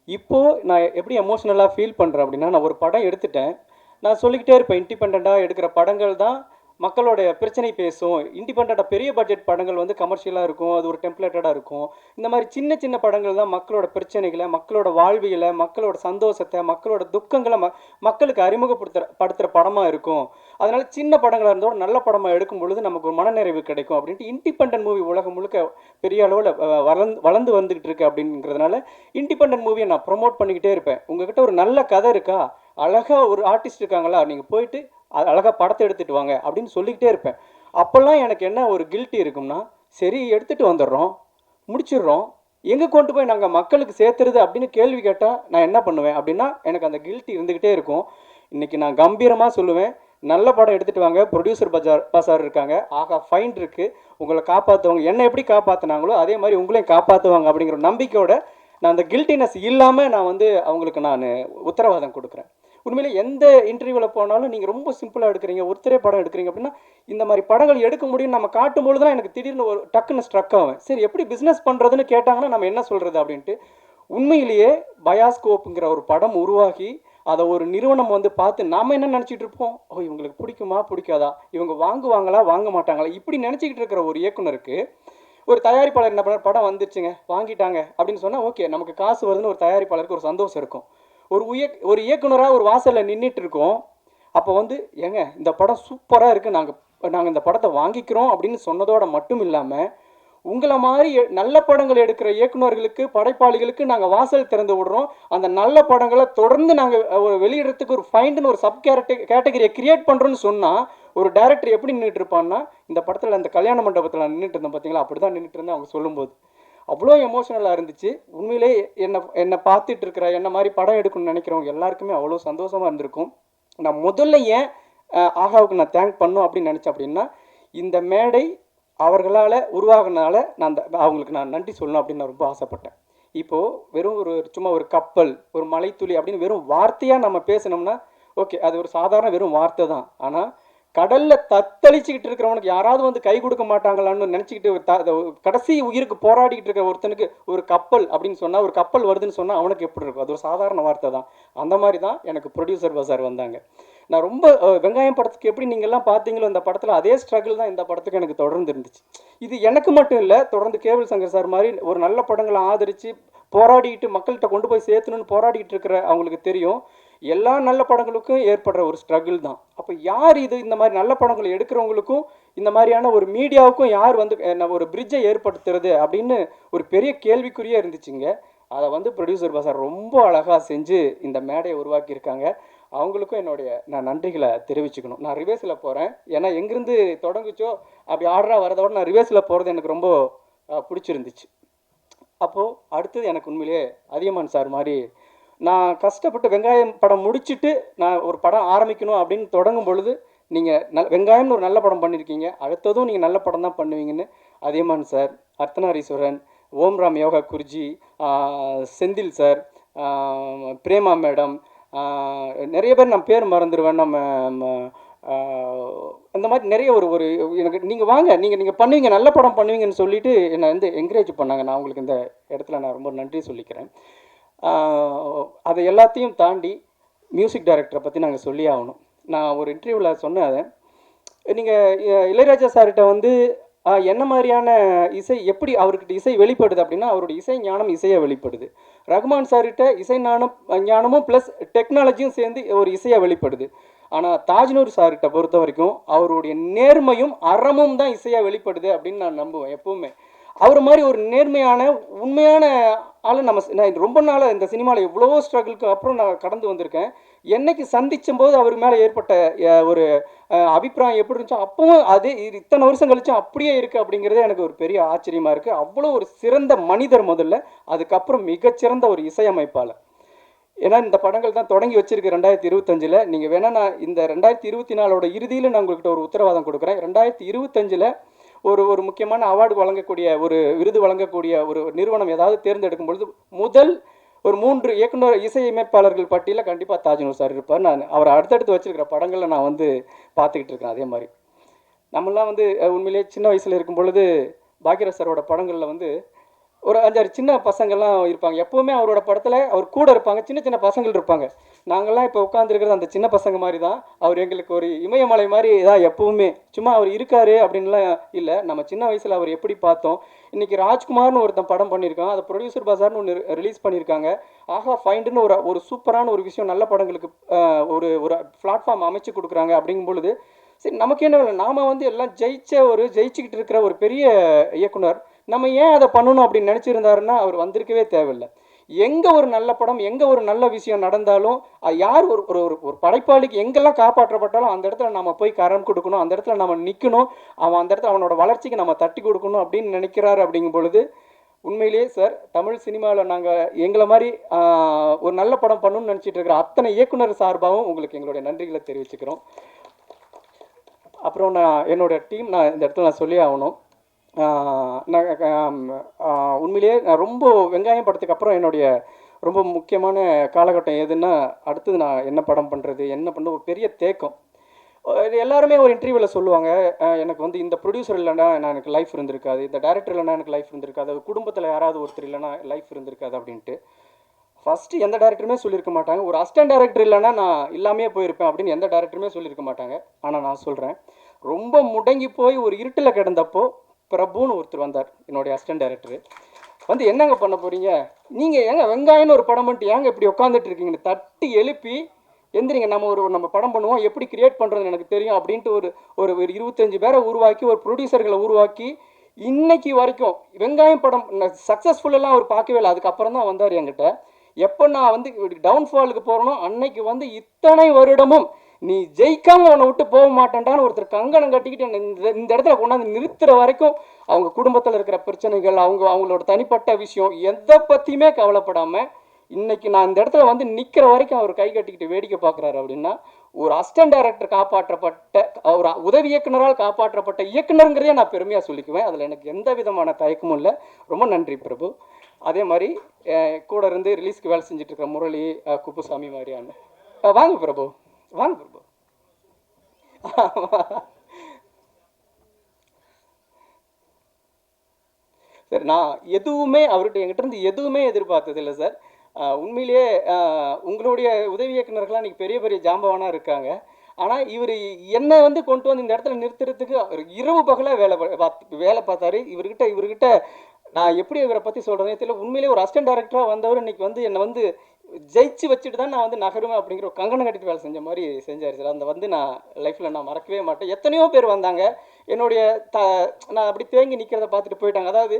இப்போது நான் எப்படி எமோஷ்னலாக ஃபீல் பண்ணுறேன் அப்படின்னா, நான் ஒரு படம் எடுத்துட்டேன். நான் சொல்லிக்கிட்டே இருப்பேன், இண்டிபெண்டண்ட்டாக எடுக்கிற படங்கள் தான் மக்களோட பிரச்சனை பேசும். இண்டிபெண்டண்ட்டாக பெரிய பட்ஜெட் படங்கள் வந்து கமர்ஷியலாக இருக்கும், அது ஒரு டெம்ப்ளேட்டடாக இருக்கும். இந்த மாதிரி சின்ன சின்ன படங்கள் தான் மக்களோட பிரச்சனைகளை, மக்களோட வாழ்வியலை, மக்களோட சந்தோஷத்தை, மக்களோட துக்கங்களை மக்களுக்கு படுத்துகிற படமாக இருக்கும். அதனால் சின்ன படங்களாக இருந்தால் நல்ல படமாக எடுக்கும் பொழுது நமக்கு ஒரு மனநிறைவு கிடைக்கும் அப்படின்ட்டு இண்டிபெண்டன்ட் மூவி உலகம் முழுக்க பெரிய அளவில் வளர்ந்து வந்துக்கிட்டு இருக்கு. அப்படிங்கிறதுனால இண்டிபெண்டன்ட் மூவியை நான் ப்ரொமோட் பண்ணிக்கிட்டே இருப்பேன். உங்ககிட்ட ஒரு நல்ல கதை இருக்கா, அழகாக ஒரு ஆர்டிஸ்ட் இருக்காங்களா, நீங்கள் போயிட்டு அழகாக படத்தை எடுத்துகிட்டு வாங்க அப்படின்னு சொல்லிக்கிட்டே இருப்பேன். அப்போல்லாம் எனக்கு என்ன ஒரு கில்ட்டி இருக்கும்னா, சரி எடுத்துகிட்டு வந்துடுறோம், முடிச்சிடுறோம், எங்கே கொண்டு போய் நாங்கள் மக்களுக்கு சேர்த்துறது அப்படின்னு கேள்வி கேட்டால் நான் என்ன பண்ணுவேன் அப்படின்னா, எனக்கு அந்த கில்ட்டி இருந்துக்கிட்டே இருக்கும். இன்றைக்கி நான் கம்பீரமாக சொல்லுவேன், நல்ல படம் எடுத்துகிட்டு வாங்க, ப்ரொடியூசர் பஜார் இருக்காங்க, ஆகா ஃபைன் இருக்குது, உங்களை காப்பாற்றுவாங்க, என்னை எப்படி காப்பாற்றினாங்களோ அதே மாதிரி உங்களையும் காப்பாற்றுவாங்க அப்படிங்கிற நம்பிக்கையோட நான் அந்த கில்ட்டினஸ் இல்லாமல் நான் வந்து அவங்களுக்கு நான் உத்தரவாதம் கொடுக்குறேன். உண்மையிலே எந்த இன்டர்வியூவில் போனாலும் நீங்கள் ரொம்ப சிம்பிளாக எடுக்கிறீங்க, ஒருத்தரே படம் எடுக்கிறீங்க அப்படின்னா, இந்த மாதிரி படங்கள் எடுக்க முடியும் நம்ம காட்டும்பொழுது தான் எனக்கு திடீர்னு ஒரு டக்குன்னு ஸ்ட்ரக் ஆகும். சரி எப்படி பிஸ்னஸ் பண்ணுறதுன்னு கேட்டாங்கன்னா நம்ம என்ன சொல்கிறது அப்படின்ட்டு. உண்மையிலேயே பயாஸ்கோப்புங்கிற ஒரு படம் உருவாகி அதை ஒரு நிறுவனம் வந்து பார்த்து நாம் என்ன நினச்சிட்டு இருப்போம், ஓ இவங்களுக்கு பிடிக்குமா பிடிக்காதா, இவங்க வாங்குவாங்களா வாங்க மாட்டாங்களா, இப்படி நினச்சிக்கிட்டு இருக்கிற ஒரு இயக்குனருக்கு ஒரு தயாரிப்பாளர் என்ன பண்ண, படம் வந்துச்சுங்க வாங்கிட்டாங்க அப்படின்னு சொன்னால் ஓகே, நமக்கு காசு வருதுன்னு ஒரு தயாரிப்பாளருக்கு ஒரு சந்தோஷம் இருக்கும். ஒரு இயக்குனராக ஒரு வாசலில் நின்றுட்டு இருக்கோம். அப்போ வந்து ஏங்க இந்த படம் சூப்பராக இருக்குது, நாங்கள் இந்த படத்தை வாங்கிக்கிறோம் அப்படின்னு சொன்னதோட மட்டும் இல்லாமல், உங்களை மாதிரி நல்ல படங்கள் எடுக்கிற இயக்குனர்களுக்கு, படைப்பாளிகளுக்கு நாங்கள் வாசல் திறந்து விடுறோம். அந்த நல்ல படங்களை தொடர்ந்து நாங்கள் வெளியிடறதுக்கு ஒரு ஃபைண்டுன்னு ஒரு சப் கேட்டகரியை கிரியேட் பண்ணுறோன்னு சொன்னால், ஒரு டைரக்டர் எப்படி நின்றுட்டு இருப்பான்னா, இந்த படத்தில் அந்த கல்யாண மண்டபத்தில் நின்றுட்டு இருந்தேன் பார்த்தீங்களா, அப்படி தான் நின்றுட்டு இருந்தேன் அவங்க சொல்லும்போது. அவ்வளோ எமோஷனலாக இருந்துச்சு. உண்மையிலே என்னை பார்த்துட்டு இருக்கிற என்ன மாதிரி படம் எடுக்கணும்னு நினைக்கிறவங்க எல்லாருக்குமே அவ்வளோ சந்தோஷமாக இருந்திருக்கும். நான் முதல்ல ஏன் ஆகாவுக்கு நான் தேங்க் பண்ணும் அப்படின்னு நினச்சேன் அப்படின்னா, இந்த மேடை அவர்களால் உருவாகினால அவங்களுக்கு நான் நன்றி சொல்லணும் அப்படின்னு நான் ரொம்ப ஆசைப்பட்டேன். இப்போது வெறும் சும்மா ஒரு கப்பல், ஒரு மலைத்துளி அப்படின்னு வெறும் வார்த்தையாக நம்ம பேசினோம்னா ஓகே, அது ஒரு சாதாரண வெறும் வார்த்தை தான். ஆனால் கடலில் தத்தளிச்சுக்கிட்டு இருக்கிறவனுக்கு யாராவது வந்து கை கொடுக்க மாட்டாங்களான்னு நினச்சிக்கிட்டு கடைசி உயிருக்கு போராடிக்கிட்டு இருக்கிற ஒருத்தனுக்கு ஒரு கப்பல் அப்படின்னு சொன்னால், ஒரு கப்பல் வருதுன்னு சொன்னால் அவனுக்கு எப்படி இருக்கும், அது ஒரு சாதாரண வார்த்தை தான். அந்த மாதிரி தான் எனக்கு ப்ரொடியூசர் பஜார் வந்தாங்க. நான் ரொம்ப வெங்காயம் படத்துக்கு எப்படி நீங்கள்லாம் பார்த்தீங்களோ இந்த படத்தில் அதே ஸ்ட்ரகிள் தான் இந்த படத்துக்கு எனக்கு தொடர்ந்து இருந்துச்சு. இது எனக்கு மட்டும் இல்லை, தொடர்ந்து கேபிள் சங்கர் சார் மாதிரி ஒரு நல்ல படங்களை ஆதரித்து போராடிக்கிட்டு மக்கள்கிட்ட கொண்டு போய் சேர்த்தணுன்னு போராடிக்கிட்டு இருக்கிற அவங்களுக்கு தெரியும், எல்லா நல்ல படங்களுக்கும் ஏற்படுற ஒரு ஸ்ட்ரகிள் தான். அப்போ யார் இது இந்த மாதிரி நல்ல படங்களை எடுக்கிறவங்களுக்கும் இந்த மாதிரியான ஒரு மீடியாவுக்கும் யார் வந்து ஒரு பிரிட்ஜை ஏற்படுத்துறது அப்படின்னு ஒரு பெரிய கேள்விக்குறியாக இருந்துச்சுங்க. அதை வந்து ப்ரொடியூசர் பசார் ரொம்ப அழகாக செஞ்சு இந்த மேடையை உருவாக்கியிருக்காங்க. அவங்களுக்கும் நான் நன்றிகளை தெரிவிச்சுக்கணும். நான் ரிவேர்ஸில் போகிறேன், ஏன்னா எங்கேருந்து தொடங்குச்சோ அப்படி ஆர்டராக வரதோட நான் ரிவேர்ஸில் போகிறது எனக்கு ரொம்ப பிடிச்சிருந்துச்சு. அப்போது அடுத்தது எனக்கு உண்மையிலே அதியமான் சார் மாதிரி நான் கஷ்டப்பட்டு வெங்காயம் படம் முடிச்சுட்டு நான் ஒரு படம் ஆரம்பிக்கணும் அப்படின்னு தொடங்கும் பொழுது, நீங்கள் வெங்காயம்னு ஒரு நல்ல படம் பண்ணியிருக்கீங்க, அடுத்ததும் நீங்கள் நல்ல படம் தான் பண்ணுவீங்கன்னு Athiyaman sir, Arthanareeswaran, Omram yoga guruji, Senthil sir, Prema madam, நிறைய பேர் நான் பேர் மறந்துடுவேன், அந்த மாதிரி நிறைய எனக்கு நீங்கள் வாங்க, நீங்கள் பண்ணுவீங்க, நல்ல படம் பண்ணுவீங்கன்னு சொல்லிவிட்டு என்னை வந்து என்கரேஜ் பண்ணாங்க. நான் உங்களுக்கு இந்த இடத்துல நான் ரொம்ப நன்றி சொல்லிக்கிறேன். அதை எல்லாத்தையும் தாண்டி மியூசிக் டைரக்டரை பற்றி நாங்கள் சொல்லி ஆகணும். நான் ஒரு இன்டர்வியூவில் சொன்னேன், அதை நீங்கள் இளையராஜா சார்கிட்ட வந்து என்ன மாதிரியான இசை, எப்படி அவர்கிட்ட இசை வெளிப்படுது அப்படின்னா, அவருடைய இசை ஞானம் இசையை வெளிப்படுது. ரகுமான் சார்கிட்ட இசை ஞானமும் ப்ளஸ் டெக்னாலஜியும் சேர்ந்து ஒரு இசையை வெளிப்படுது. ஆனால் தாஜ்னூர் சார்கிட்ட பொறுத்த வரைக்கும் அவருடைய நேர்மையும் அறமும் தான் இசையாக வெளிப்படுது அப்படின்னு நான் நம்புவேன் எப்போவுமே. அவர் மாதிரி ஒரு நேர்மையான உண்மையான ஆள் நான் ரொம்ப நாளாக இந்த சினிமாவில் எவ்வளோ ஸ்ட்ரகிளுக்கு அப்புறம் நான் கடந்து வந்திருக்கேன். என்னைக்கு சந்திச்சும் போது அவர் மேலே ஏற்பட்ட ஒரு அபிப்பிராயம் எப்படி இருந்துச்சோ அப்பவும் அதே இத்தனை வருஷம் கழிச்சும் அப்படியே இருக்குது அப்படிங்கிறதே எனக்கு ஒரு பெரிய ஆச்சரியமாக இருக்குது. அவ்வளோ ஒரு சிறந்த மனிதர் முதல்ல, அதுக்கப்புறம் மிகச்சிறந்த ஒரு இசையமைப்பாளர். ஏன்னா இந்த படங்கள் தான் தொடங்கி வச்சிருக்கு 2025. நீங்கள் வேணால் நான் இந்த 2024 இறுதியில் நான் உங்கள்கிட்ட ஒரு உத்தரவாதம் கொடுக்குறேன். 2025 ஒரு முக்கியமான அவார்டு வழங்கக்கூடிய ஒரு விருது வழங்கக்கூடிய ஒரு நிறுவனம் ஏதாவது தேர்ந்தெடுக்கும் பொழுது முதல் ஒரு 3 இயக்குனர் இசையமைப்பாளர்கள் பட்டியலில் கண்டிப்பாக தாஜ்னூர் சார் இருப்பார். நான் அவரை அடுத்தடுத்து வச்சிருக்கிற படங்களில் நான் வந்து பார்த்துக்கிட்டு இருக்கேன். அதே மாதிரி நம்மளாம் வந்து உண்மையிலேயே சின்ன வயசில் இருக்கும் பொழுது பாக்யராஜ் சாரோட படங்களில் வந்து ஒரு 5-6 சின்ன பசங்கள்லாம் இருப்பாங்க. எப்போவுமே அவரோட படத்தில் அவர் கூட இருப்பாங்க, சின்ன சின்ன பசங்கள் இருப்பாங்க. நாங்கள்லாம் இப்போ உட்காந்துருக்கிறது அந்த சின்ன பசங்க மாதிரி தான். அவர் எங்களுக்கு ஒரு இமயமலை மாதிரி தான் எப்போவுமே. சும்மா அவர் இருக்காரு அப்படின்லாம் இல்லை. நம்ம சின்ன வயசில் அவர் எப்படி பார்த்தோம். இன்றைக்கி ராஜ்குமார்னு ஒருத்தன் படம் பண்ணியிருக்கான். அதை ப்ரொடியூசர் பஜார்னு ஒன்று ரிலீஸ் பண்ணியிருக்காங்க. ஆஹா ஃபைண்டுன்னு ஒரு சூப்பரான ஒரு விஷயம், நல்ல படங்களுக்கு ஒரு ஒரு பிளாட்ஃபார்ம் அமைச்சு கொடுக்குறாங்க. அப்படிங்கும் பொழுது சரி நமக்கு என்ன வேலை, நாம் வந்து எல்லாம் ஜெயிச்சுக்கிட்டு இருக்கிற ஒரு பெரிய இயக்குனர் நம்ம ஏன் அதை பண்ணணும் அப்படின்னு நினச்சிருந்தாருன்னா அவர் வந்திருக்கவே தேவையில்லை. எங்கே ஒரு நல்ல படம், எங்கே ஒரு நல்ல விஷயம் நடந்தாலும் யார் ஒரு ஒரு ஒரு படைப்பாளிக்கு எங்கெல்லாம் காப்பாற்றப்பட்டாலும் அந்த இடத்துல நம்ம போய் கரம் கொடுக்கணும், அந்த இடத்துல நம்ம நிற்கணும், அவன் அந்த இடத்துல அவனோட வளர்ச்சிக்கு நம்ம தட்டி கொடுக்கணும் அப்படின்னு நினைக்கிறாரு. அப்படிங்கும் பொழுது உண்மையிலேயே சார், தமிழ் சினிமாவில் நாங்கள் எங்களை மாதிரி ஒரு நல்ல படம் பண்ணணும்னு நினச்சிட்டு இருக்கிற அத்தனை இயக்குனர் சார்பாகவும் உங்களுக்கு எங்களுடைய நன்றிகளை தெரிவிச்சுக்கிறோம். அப்புறம் என்னோடய டீம் இந்த இடத்துல சொல்லி ஆகணும். உண்மையிலேயே நான் ரொம்ப வெங்காயம் படத்துக்கு அப்புறம் என்னுடைய ரொம்ப முக்கியமான காலகட்டம் எதுன்னா, அடுத்தது நான் என்ன படம் பண்ணுறது, என்ன பண்ண ஒரு பெரிய தேக்கம். எல்லாருமே ஒரு இன்டர்வியூவில் சொல்லுவாங்க, எனக்கு வந்து இந்த ப்ரொடியூசர் இல்லைன்னா எனக்கு லைஃப் இருந்திருக்காது, இந்த டைரக்டர் இல்லைன்னா எனக்கு லைஃப் இருந்திருக்காது, குடும்பத்தில் யாராவது ஒருத்தர் இல்லைன்னா லைஃப் இருந்திருக்காது அப்படின்ட்டு. ஃபஸ்ட்டு எந்த டேரக்டருமே சொல்லியிருக்க மாட்டாங்க, ஒரு அசிஸ்டன்ட் டேரக்டர் இல்லைன்னா நான் இல்லாமே போயிருப்பேன் அப்படின்னு எந்த டேரக்டருமே சொல்லியிருக்க மாட்டாங்க. ஆனால் நான் சொல்கிறேன், ரொம்ப முடங்கி போய் ஒரு இருட்டில் கிடந்தப்போ பிரபுன்னு ஒருத்தர் வந்தார், என்னுடைய அசிஸ்டன்ட் டைரக்டர். வந்து என்னங்க பண்ண போகிறீங்க, நீங்கள் ஏங்க வெங்காயம்னு ஒரு படம் பண்ணிட்டு ஏங்க இப்படி உட்காந்துட்டு இருக்கீங்கன்னு தட்டி எழுப்பி, எந்திரிங்க நம்ம படம் பண்ணுவோம், எப்படி கிரியேட் பண்ணுறதுன்னு எனக்கு தெரியும் அப்படின்ட்டு ஒரு 25 பேரை உருவாக்கி, ஒரு ப்ரொடியூசர்களை உருவாக்கி, இன்னைக்கு வரைக்கும் வெங்காயம் படம் சக்ஸஸ்ஃபுல்லெல்லாம் அவர் பார்க்கவே இல்லை. அதுக்கப்புறம் தான் வந்தார் என்கிட்ட. எப்போ நான் வந்து டவுன்ஃபாலுக்கு போகிறனோ அன்னைக்கு வந்து இத்தனை வருடமும் நீ ஜெயிக்காமல் உன்னை விட்டு போக மாட்டேன்டான்னு ஒருத்தர் கங்கணம் கட்டிக்கிட்டு இந்த இடத்துல கொண்டாந்து நிறுத்துகிற வரைக்கும் அவங்க குடும்பத்தில் இருக்கிற பிரச்சனைகள், அவங்களோட தனிப்பட்ட விஷயம் எதை பற்றியுமே கவலைப்படாமல் இன்னைக்கு நான் இந்த இடத்துல வந்து நிற்கிற வரைக்கும் அவர் கை கட்டிக்கிட்டு வேடிக்கை பார்க்குறாரு. அப்படின்னா ஒரு அசிஸ்டன்ட் டைரக்டர் காப்பாற்றப்பட்ட, ஒரு உதவி இயக்குனரால் காப்பாற்றப்பட்ட இயக்குனருங்கிறதே நான் பெருமையாக சொல்லிக்குவேன். அதில் எனக்கு எந்த விதமான தயக்கமும் இல்லை. ரொம்ப நன்றி பிரபு. அதே மாதிரி கூட இருந்து ரிலீஸ்க்கு வேலை செஞ்சுட்டு இருக்கிற முரளி, குப்புசாமி மாதிரியான வாங்க பிரபு, வாங்க பிரபு. சார், நான் எதுவுமே அவர்கிட்ட என்கிட்ட இருந்து எதுவுமே எதிர்பார்த்தது இல்லை சார். உண்மையிலேயே உங்களுடைய உதவி இயக்குனர்கள்லாம் இன்றைக்கி பெரிய பெரிய ஜாம்பவானாக இருக்காங்க. ஆனால் இவர் என்னை வந்து கொண்டு வந்து இந்த இடத்துல நிறுத்துறதுக்கு அவர் இரவு பகலாக வேலை பார்த்தாரு. இவர்கிட்ட நான் எப்படி இவரை பற்றி சொல்கிறேனே தெரியல. உண்மையிலே ஒரு அசிஸ்டன்ட் டைரக்டராக வந்தவர் இன்றைக்கி வந்து என்னை வந்து ஜெயிச்சு வச்சுட்டு தான் நான் வந்து நகருவேன் அப்படிங்கிற ஒரு கங்கணம் கட்டிட்டு வேலை செஞ்ச மாதிரி செஞ்சார் சார். அந்த வந்து நான் லைஃப்பில் நான் மறக்கவே மாட்டேன். எத்தனையோ பேர் வந்தாங்க என்னுடைய நான் அப்படி தேங்கி நிற்கிறத பார்த்துட்டு போயிட்டாங்க. அதாவது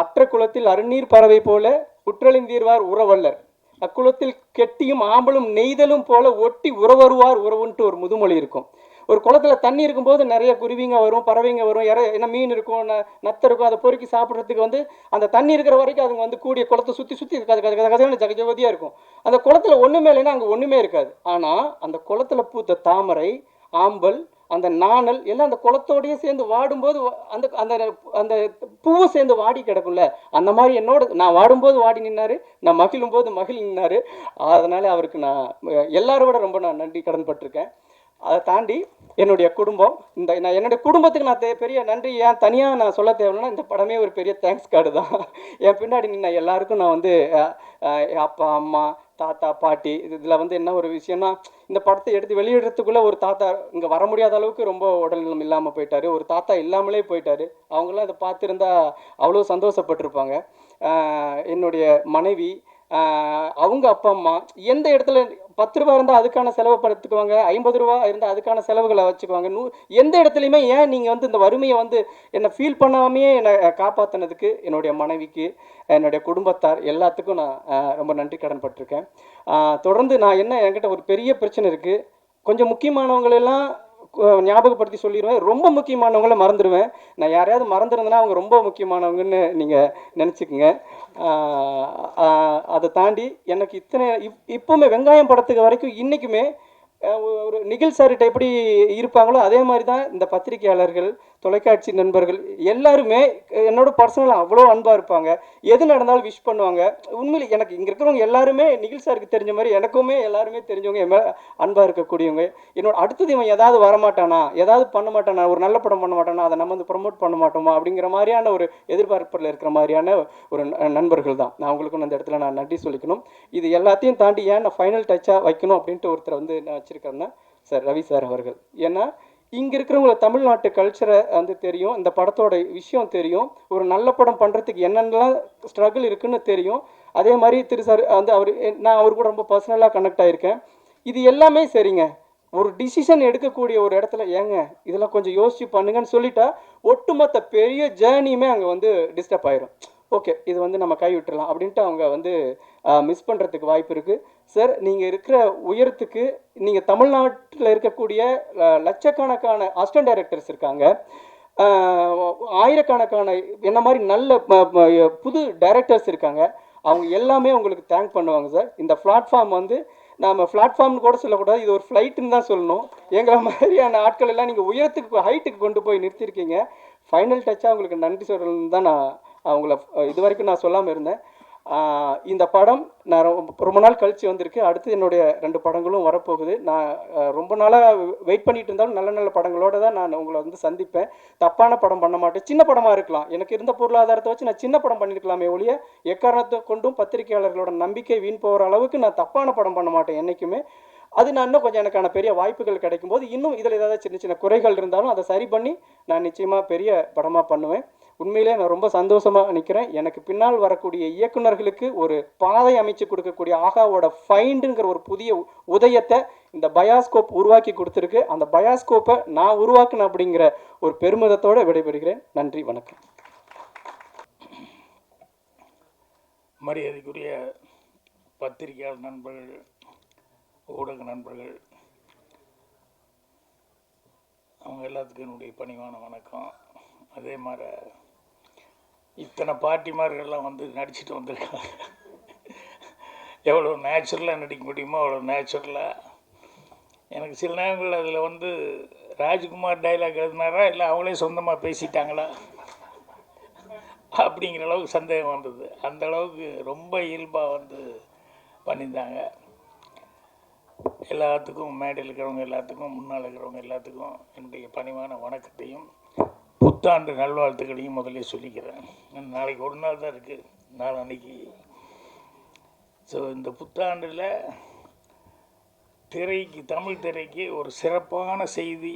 அற்ற குளத்தில் அருநீர் பறவை போல உற்றழிந்தீர்வார் உறவல்லர், அக்குளத்தில் கெட்டியும் ஆம்பலும் நெய்தலும் போல ஒட்டி உறவருவார் உறவுன்ட்டு ஒரு முதுமொழி இருக்கும். ஒரு குளத்தில் தண்ணி இருக்கும்போது நிறைய குருவிங்க வரும், பறவைங்க வரும், என்ன மீன் இருக்கும், நத்தை இருக்கும். அதை பொறுக்கி சாப்பிட்றதுக்கு வந்து அந்த தண்ணி இருக்கிற வரைக்கும் அதுங்க வந்து கூடிய குளத்தை சுற்றி கதையான ஜகஜோதியாக இருக்கும். அந்த குளத்தில் ஒன்றுமே இல்லைன்னா அங்கே ஒன்றுமே இருக்காது. ஆனால் அந்த குளத்தில் பூத்த தாமரை, ஆம்பல், அந்த நாணல் எல்லாம் அந்த குளத்தோடையே சேர்ந்து வாடும்போது அந்த அந்த அந்த பூவை சேர்ந்து வாடி கிடக்கும்ல, அந்த மாதிரி நான் வாடும்போது வாடி நின்னார், நான் மகிழும் போது மகிழ் நின்னார். அதனால் அவருக்கு நான் எல்லாரோட ரொம்ப நான் நன்றி கடன் பட்டிருக்கேன். அதை தாண்டி என்னுடைய குடும்பம், நான் என்னுடைய குடும்பத்துக்கு நான் பெரிய நன்றி ஏன் தனியாக நான் சொல்ல தேவைன்னா, இந்த படமே ஒரு பெரிய தேங்க்ஸ் கார்டு தான். என் பின்னாடி நின்ன எல்லாருக்கும் நான் வந்து அப்பா, அம்மா, தாத்தா, பாட்டி, இதில் வந்து என்ன ஒரு விஷயம்னா, இந்த படத்தை எடுத்து வெளியிடுறதுக்குள்ளே ஒரு தாத்தா இங்கே வர முடியாத அளவுக்கு ரொம்ப உடல்நலம் இல்லாமல் போயிட்டார். ஒரு தாத்தா இல்லாமலே போயிட்டார். அவங்களாம் இதை பார்த்துருந்தா அவ்வளோ சந்தோஷப்பட்டிருப்பாங்க. என்னுடைய மனைவி, அவங்க அப்பா அம்மா எந்த இடத்துல 10 ரூபா இருந்தால் அதுக்கான செலவை படுத்துக்குவாங்க, 50 ரூபா இருந்தால் அதுக்கான செலவுகளை வச்சுக்குவாங்க. எந்த இடத்துலையுமே ஏன் நீங்கள் வந்து இந்த வறுமையை வந்து என்னை ஃபீல் பண்ணாமையே என்னை காப்பாற்றினதுக்கு என்னுடைய மனைவிக்கு, என்னுடைய குடும்பத்தார் எல்லாத்துக்கும் நான் ரொம்ப நன்றி கடன் பட்டிருக்கேன். தொடர்ந்து நான் என்கிட்ட ஒரு பெரிய பிரச்சனை இருக்குது. கொஞ்சம் முக்கியமானவங்களெல்லாம் ஞாபகப்படுத்தி சொல்லிடுவேன், ரொம்ப முக்கியமானவங்கள மறந்துடுவேன். நான் யாரையாவது மறந்துருந்தேன்னா அவங்க ரொம்ப முக்கியமானவங்கன்னு நீங்கள் நினச்சிக்கோங்க. அதை தாண்டி எனக்கு இப்போவுமே வெங்காயம் படத்துக்கு வரைக்கும் இன்றைக்குமே ஒரு நிகில் சார்கிட்ட எப்படி இருப்பாங்களோ அதே மாதிரி தான் இந்த பத்திரிகையாளர்கள், தொலைக்காட்சி நண்பர்கள் எல்லாருமே என்னோட பர்சனலாக அவ்வளோ அன்பாக இருப்பாங்க. எது நடந்தாலும் விஷ் பண்ணுவாங்க. உண்மையிலே எனக்கு இங்கே இருக்கிறவங்க எல்லாருமே நிகில் சாருக்கு தெரிஞ்ச மாதிரி எனக்குமே எல்லாருமே தெரிஞ்சவங்க, என் மேலே அன்பாக இருக்கக்கூடியவங்க. என்னோட அடுத்தது இவன் ஏதாவது வரமாட்டானா, ஏதாவது பண்ண மாட்டானா, ஒரு நல்ல படம் பண்ண மாட்டானா, அதை நம்ம வந்து ப்ரொமோட் பண்ண மாட்டோமா அப்படிங்கிற மாதிரியான ஒரு எதிர்பார்ப்பில் இருக்கிற மாதிரியான ஒரு நண்பர்கள் தான். நான் அவங்களுக்கும் அந்த இடத்துல நான் நன்றி சொல்லிக்கணும். இது எல்லாத்தையும் தாண்டி ஏன் நான் ஃபைனல் டச்சாக வைக்கணும் அப்படின்ட்டு ஒருத்தர் வந்து நான் வச்சுருக்கேன்னா சார் ரவி சார் அவர்கள். ஏன்னா இங்கே இருக்கிறவங்கள தமிழ்நாட்டு கல்ச்சரை வந்து தெரியும், இந்த படத்தோட விஷயம் தெரியும், ஒரு நல்ல படம் பண்ணுறதுக்கு என்னென்னலாம் ஸ்ட்ரகிள் இருக்குன்னு தெரியும். அதே மாதிரி திரு சார் வந்து நான் அவர் கூட ரொம்ப பர்சனலாக கனெக்ட் ஆகியிருக்கேன். இது எல்லாமே சரிங்க. ஒரு டிசிஷன் எடுக்கக்கூடிய ஒரு இடத்துல ஏங்க இதெல்லாம் கொஞ்சம் யோசிச்சு பண்ணுங்கன்னு சொல்லிட்டா ஒட்டுமொத்த பெரிய ஜேர்னியுமே அங்கே வந்து டிஸ்டர்ப் ஆயிரும். ஓகே, இது வந்து நம்ம கை விட்டுறலாம் அப்படின்ட்டு அவங்க வந்து மிஸ் பண்ணுறதுக்கு வாய்ப்பு இருக்குது. சார், நீங்கள் இருக்கிற உயரத்துக்கு நீங்கள் தமிழ்நாட்டில் இருக்கக்கூடிய லட்சக்கணக்கான அசிஸ்டன்ட் டைரக்டர்ஸ் இருக்காங்க, ஆயிரக்கணக்கான என்ன மாதிரி நல்ல புது டைரக்டர்ஸ் இருக்காங்க. அவங்க எல்லாமே உங்களுக்கு தேங்க் பண்ணுவாங்க சார். இந்த பிளாட்ஃபார்ம் வந்து நம்ம பிளாட்ஃபார்ம்னு கூட சொல்லக்கூடாது, இது ஒரு ஃப்ளைட்டுன்னு தான் சொல்லணும். எங்களை மாதிரியான ஆட்கள் எல்லாம் நீங்கள் உயரத்துக்கு ஹைட்டுக்கு கொண்டு போய் நிறுத்தியிருக்கீங்க. ஃபைனல் டச்சாக உங்களுக்கு நன்றி சொல்லணும்னு தான் நான் அவங்கள இது வரைக்கும் நான் சொல்லாமல் இருந்தேன். இந்த படம் நான் ரொம்ப நாள் கழித்து வந்திருக்கு. அடுத்து என்னுடைய 2 படங்களும் வரப்போகுது. நான் ரொம்ப நாளாக வெயிட் பண்ணிட்டு இருந்தாலும் நல்ல நல்ல படங்களோடு தான் நான் உங்களை வந்து சந்திப்பேன். தப்பான படம் பண்ண மாட்டேன். சின்ன படமாக இருக்கலாம், எனக்கு இருந்த பொருளாதாரத்தை வச்சு நான் சின்ன படம் பண்ணியிருக்கலாமே ஒழிய எக்காரணத்தை கொண்டும் பத்திரிகையாளர்களோட நம்பிக்கை வீண் போகிற அளவுக்கு நான் தப்பான படம் பண்ண மாட்டேன் என்றைக்குமே. அது நான் இன்னும் கொஞ்சம் எனக்கான பெரிய வாய்ப்புகள் கிடைக்கும்போது இன்னும் இதில் ஏதாவது சின்ன சின்ன குறைகள் இருந்தாலும் அதை சரி பண்ணி நான் நிச்சயமாக பெரிய படமாக பண்ணுவேன். உண்மையிலே நான் ரொம்ப சந்தோஷமாக நிற்கிறேன். எனக்கு பின்னால் வரக்கூடிய இயக்குநர்களுக்கு ஒரு பாதை அமைச்சு கொடுக்கக்கூடிய ஆகாவோட ஃபைண்டுங்கிற ஒரு புதிய உதயத்தை இந்த பயாஸ்கோப் உருவாக்கி கொடுத்துருக்கு. அந்த பயாஸ்கோப்பை நான் உருவாக்கினேன் அப்படிங்கிற ஒரு பெருமிதத்தோடு விடைபெறுகிறேன். நன்றி, வணக்கம். மரியாதைக்குரிய பத்திரிகையாளர் நண்பர்கள், ஊடக நண்பர்கள், அவங்க எல்லாத்துக்கும் என்னுடைய பணிவான வணக்கம். அதே மாதிரி இத்தனை பாட்டிமார்கள்லாம் வந்து நடிச்சுட்டு வந்திருக்காங்க. எவ்வளோ நேச்சுரலாக நடிக்க முடியுமோ அவ்வளோ நேச்சுரலாக. எனக்கு சில நேரங்கள் அதில் வந்து ராஜ்குமார் டைலாக் எழுதினாரா இல்லை அவங்களே சொந்தமாக பேசிட்டாங்களா அப்படிங்கிற அளவுக்கு சந்தேகம் வந்தது. அந்த அளவுக்கு ரொம்ப இயல்பாக வந்து பண்ணியிருந்தாங்க. எல்லாத்துக்கும் மேடையில் இருக்கிறவங்க எல்லாத்துக்கும், முன்னால் இருக்கிறவங்க எல்லாத்துக்கும் என்னுடைய பணிவான வணக்கத்தையும் புத்தாண்டு நல்வாழ்த்துக்களையும் முதலே சொல்லிக்கிறேன். நாளைக்கு ஒரு நாள் தான் இருக்குது, நாளன்னைக்கு. ஸோ இந்த புத்தாண்டில் திரைக்கு, தமிழ் திரைக்கு ஒரு சிறப்பான செய்தி,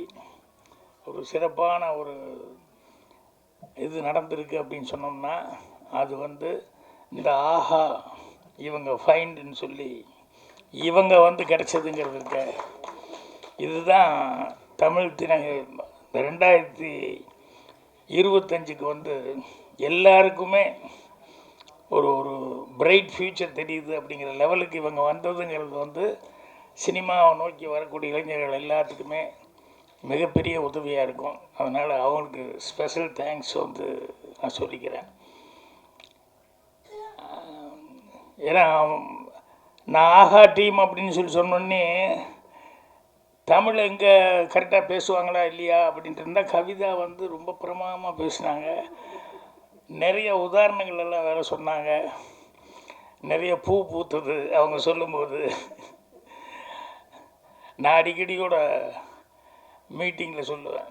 ஒரு சிறப்பான ஒரு இது நடந்திருக்கு அப்படின்னு சொன்னோம்னா அது வந்து இந்த ஆஹா இவங்க ஃபைண்டுன்னு சொல்லி இவங்க வந்து கிடச்சதுங்கிறது இருக்க. இதுதான் தமிழ் திரை 2025க்கு வந்து எல்லாருக்குமே ஒரு ஒரு பிரைட் ஃப்யூச்சர் தெரியுது அப்படிங்கிற லெவலுக்கு இவங்க வந்ததுங்கிறது வந்து சினிமாவை நோக்கி வரக்கூடிய இளைஞர்கள் எல்லாத்துக்குமே மிகப்பெரிய உதவியாக இருக்கும். அதனால் அவங்களுக்கு ஸ்பெஷல் தேங்க்ஸ் வந்து நான் சொல்லிக்கிறேன். ஏன்னா நான் ஆஹா டீம் அப்படின்னு சொல்லி சொன்னோடனே தமிழ் எங்கே கரெக்டாக பேசுவாங்களா இல்லையா அப்படின்ட்டு இருந்தால் கவிதா வந்து ரொம்ப பிரமாதமாக பேசினாங்க. நிறைய உதாரணங்கள் எல்லாம் வேறு சொன்னாங்க. நிறைய பூ பூத்தது அவங்க சொல்லும்போது. நான் அடிக்கடியோட மீட்டிங்கில் சொல்லுவேன்,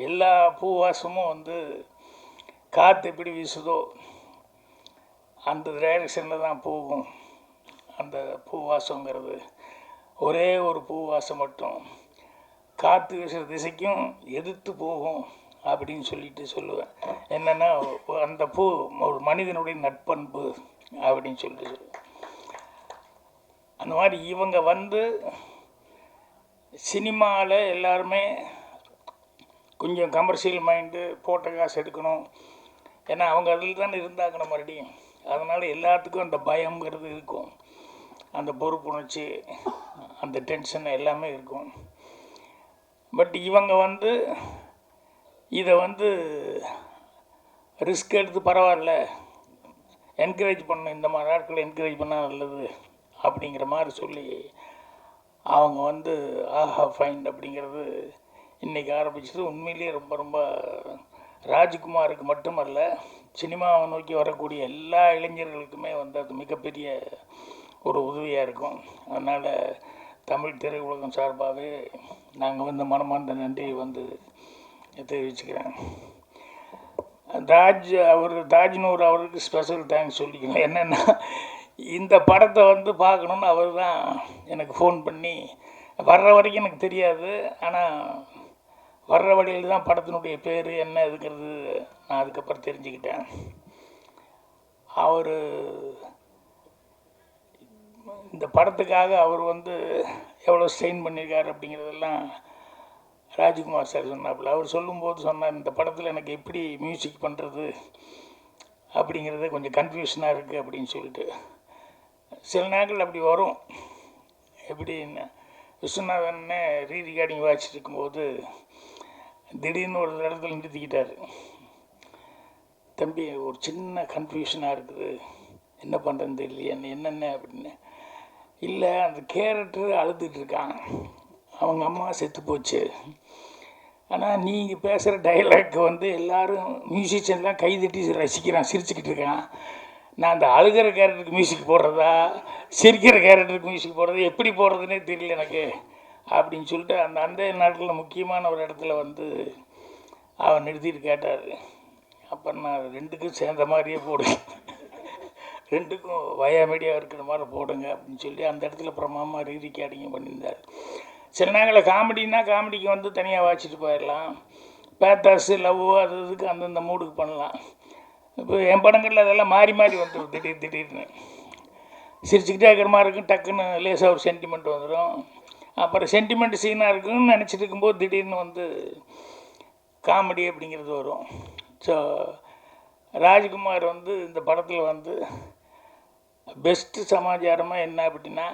எல்லா பூ வாசமும் வந்து காற்று எப்படி வீசுதோ அந்த டைரெக்ஷனில் தான் போகும். அந்த பூவாசங்கிறது ஒரே ஒரு பூவாசம் மட்டும் காற்று வீசுகிற திசைக்கும் எதிர்த்து போகும் அப்படின்னு சொல்லிட்டு சொல்லுவேன். என்னென்னா அந்த பூ ஒரு மனிதனுடைய நட்பண்பு அப்படின்னு சொல்லிட்டு சொல்லுவேன். அந்த மாதிரி இவங்க வந்து சினிமாவில் எல்லாருமே கொஞ்சம் கமர்ஷியல் மைண்டு, போட்ட காசு எடுக்கணும், ஏன்னா அவங்க அதில் தானே இருந்தாக்கணும் மறுபடியும். அதனால் எல்லாத்துக்கும் அந்த பயங்கிறது இருக்கும், அந்த பொறுப்புணர்ச்சி, அந்த டென்ஷன் எல்லாமே இருக்கும். பட் இவங்க வந்து இதை வந்து ரிஸ்க் எடுத்து பரவாயில்ல, என்கரேஜ் பண்ணணும், இந்த மாதிரி ஆட்களை என்கரேஜ் பண்ணால் நல்லது அப்படிங்கிற மாதிரி சொல்லி அவங்க வந்து ஆஹா ஃபைண்ட் அப்படிங்கிறது இன்றைக்கி ஆரம்பிச்சது உண்மையிலேயே ரொம்ப ரொம்ப ராஜ்குமாருக்கு மட்டுமல்ல, சினிமாவை நோக்கி வரக்கூடிய எல்லா இளைஞர்களுக்குமே வந்து அது மிகப்பெரிய ஒரு உதவியாக இருக்கும். அதனால் தமிழ் திரையுலகம் சார்பாகவே நாங்கள் வந்து மனமார்ந்த நன்றியை வந்து தெரிவிச்சுக்கிறேன். தாஜ்னூர் அவருக்கு ஸ்பெஷல் தேங்க்ஸ் சொல்லிக்கணும். என்னென்னா, இந்த படத்தை வந்து பார்க்கணுன்னு அவர் தான் எனக்கு ஃபோன் பண்ணி, வர்ற வரைக்கும் எனக்கு தெரியாது, ஆனால் வர்ற வழியில் தான் படத்தினுடைய பேர் என்ன இதுங்கிறது நான் அதுக்கப்புறம் தெரிஞ்சுக்கிட்டேன். அவர் இந்த படத்துக்காக அவர் வந்து எவ்வளோ ஸ்ட்ரெயின் பண்ணியிருக்காரு அப்படிங்கிறதெல்லாம் ராஜ்குமார் சார் சொன்னாப்புல. அவர் சொல்லும்போது சொன்னார், இந்த படத்தில் எனக்கு எப்படி மியூசிக் பண்ணுறது அப்படிங்கிறது கொஞ்சம் கன்ஃபியூஷனாக இருக்குது அப்படின்னு சொல்லிட்டு. சில நேரங்கள் அப்படி வரும். எப்படின்னு விஸ்வநாதன்னே ரீரிகார்டிங் வாட்சிட்டு இருக்கும்போது திடீர்னு ஒரு இடத்துல நிறுத்திக்கிட்டார். தம்பி, ஒரு சின்ன கன்ஃபியூஷனாக இருக்குது, என்ன பண்ணுறதுன்னு தெரியலையே, என்னென்ன அப்படின்னு. இல்லை, அந்த கேரக்டர் அழுதுகிட்ருக்கான், அவங்க அம்மா செத்து போச்சு, ஆனால் நீங்கள் பேசுகிற டைலாக் வந்து எல்லோரும் மியூசிஷியன்லாம் கைதட்டி ரசிக்கிறான், சிரிச்சுக்கிட்டு இருக்கான். நான் அந்த அழுகிற கேரக்டருக்கு மியூசிக் போடுறதா, சிரிக்கிற கேரக்டருக்கு மியூசிக் போடுறதா, எப்படி போடுறதுனே தெரியல எனக்கு அப்படின்னு சொல்லிட்டு அந்த நாட்டில் முக்கியமான ஒரு இடத்துல வந்து அவன் நிறுத்திட்டு கேட்டார். அப்புறம் நான் ரெண்டுக்கும் சேர்ந்த மாதிரியே போடுங்க, ரெண்டுக்கும் வயாமீடியாக இருக்கிற மாதிரி போடுங்க அப்படின்னு சொல்லி அந்த இடத்துல பிரமாமா ரீரிகார்டிங் பண்ணியிருந்தார். சில நேரங்களில் காமெடிக்கு வந்து தனியாக வாசிட்டு போயிடலாம், பேத்தாஸு லவ் அது இதுக்கு அந்தந்த மூடுக்கு பண்ணலாம். இப்போ என் படங்களில் அதெல்லாம் மாறி மாறி வந்துடும். திடீர்னு சிரிச்சுக்கிட்டே இருக்கிற மாதிரி இருக்கும், டக்குன்னு லேசாக ஒரு சென்டிமெண்ட் வந்துடும். அப்புறம் சென்டிமெண்ட் சீனாக இருக்குன்னு நினச்சிட்டு இருக்கும்போது திடீர்னு வந்து காமெடி அப்படிங்கிறது வரும். ஸோ ராஜ்குமார் வந்து இந்த படத்தில் வந்து பெஸ்ட்டு சமாச்சாரமாக என்ன அப்படின்னா,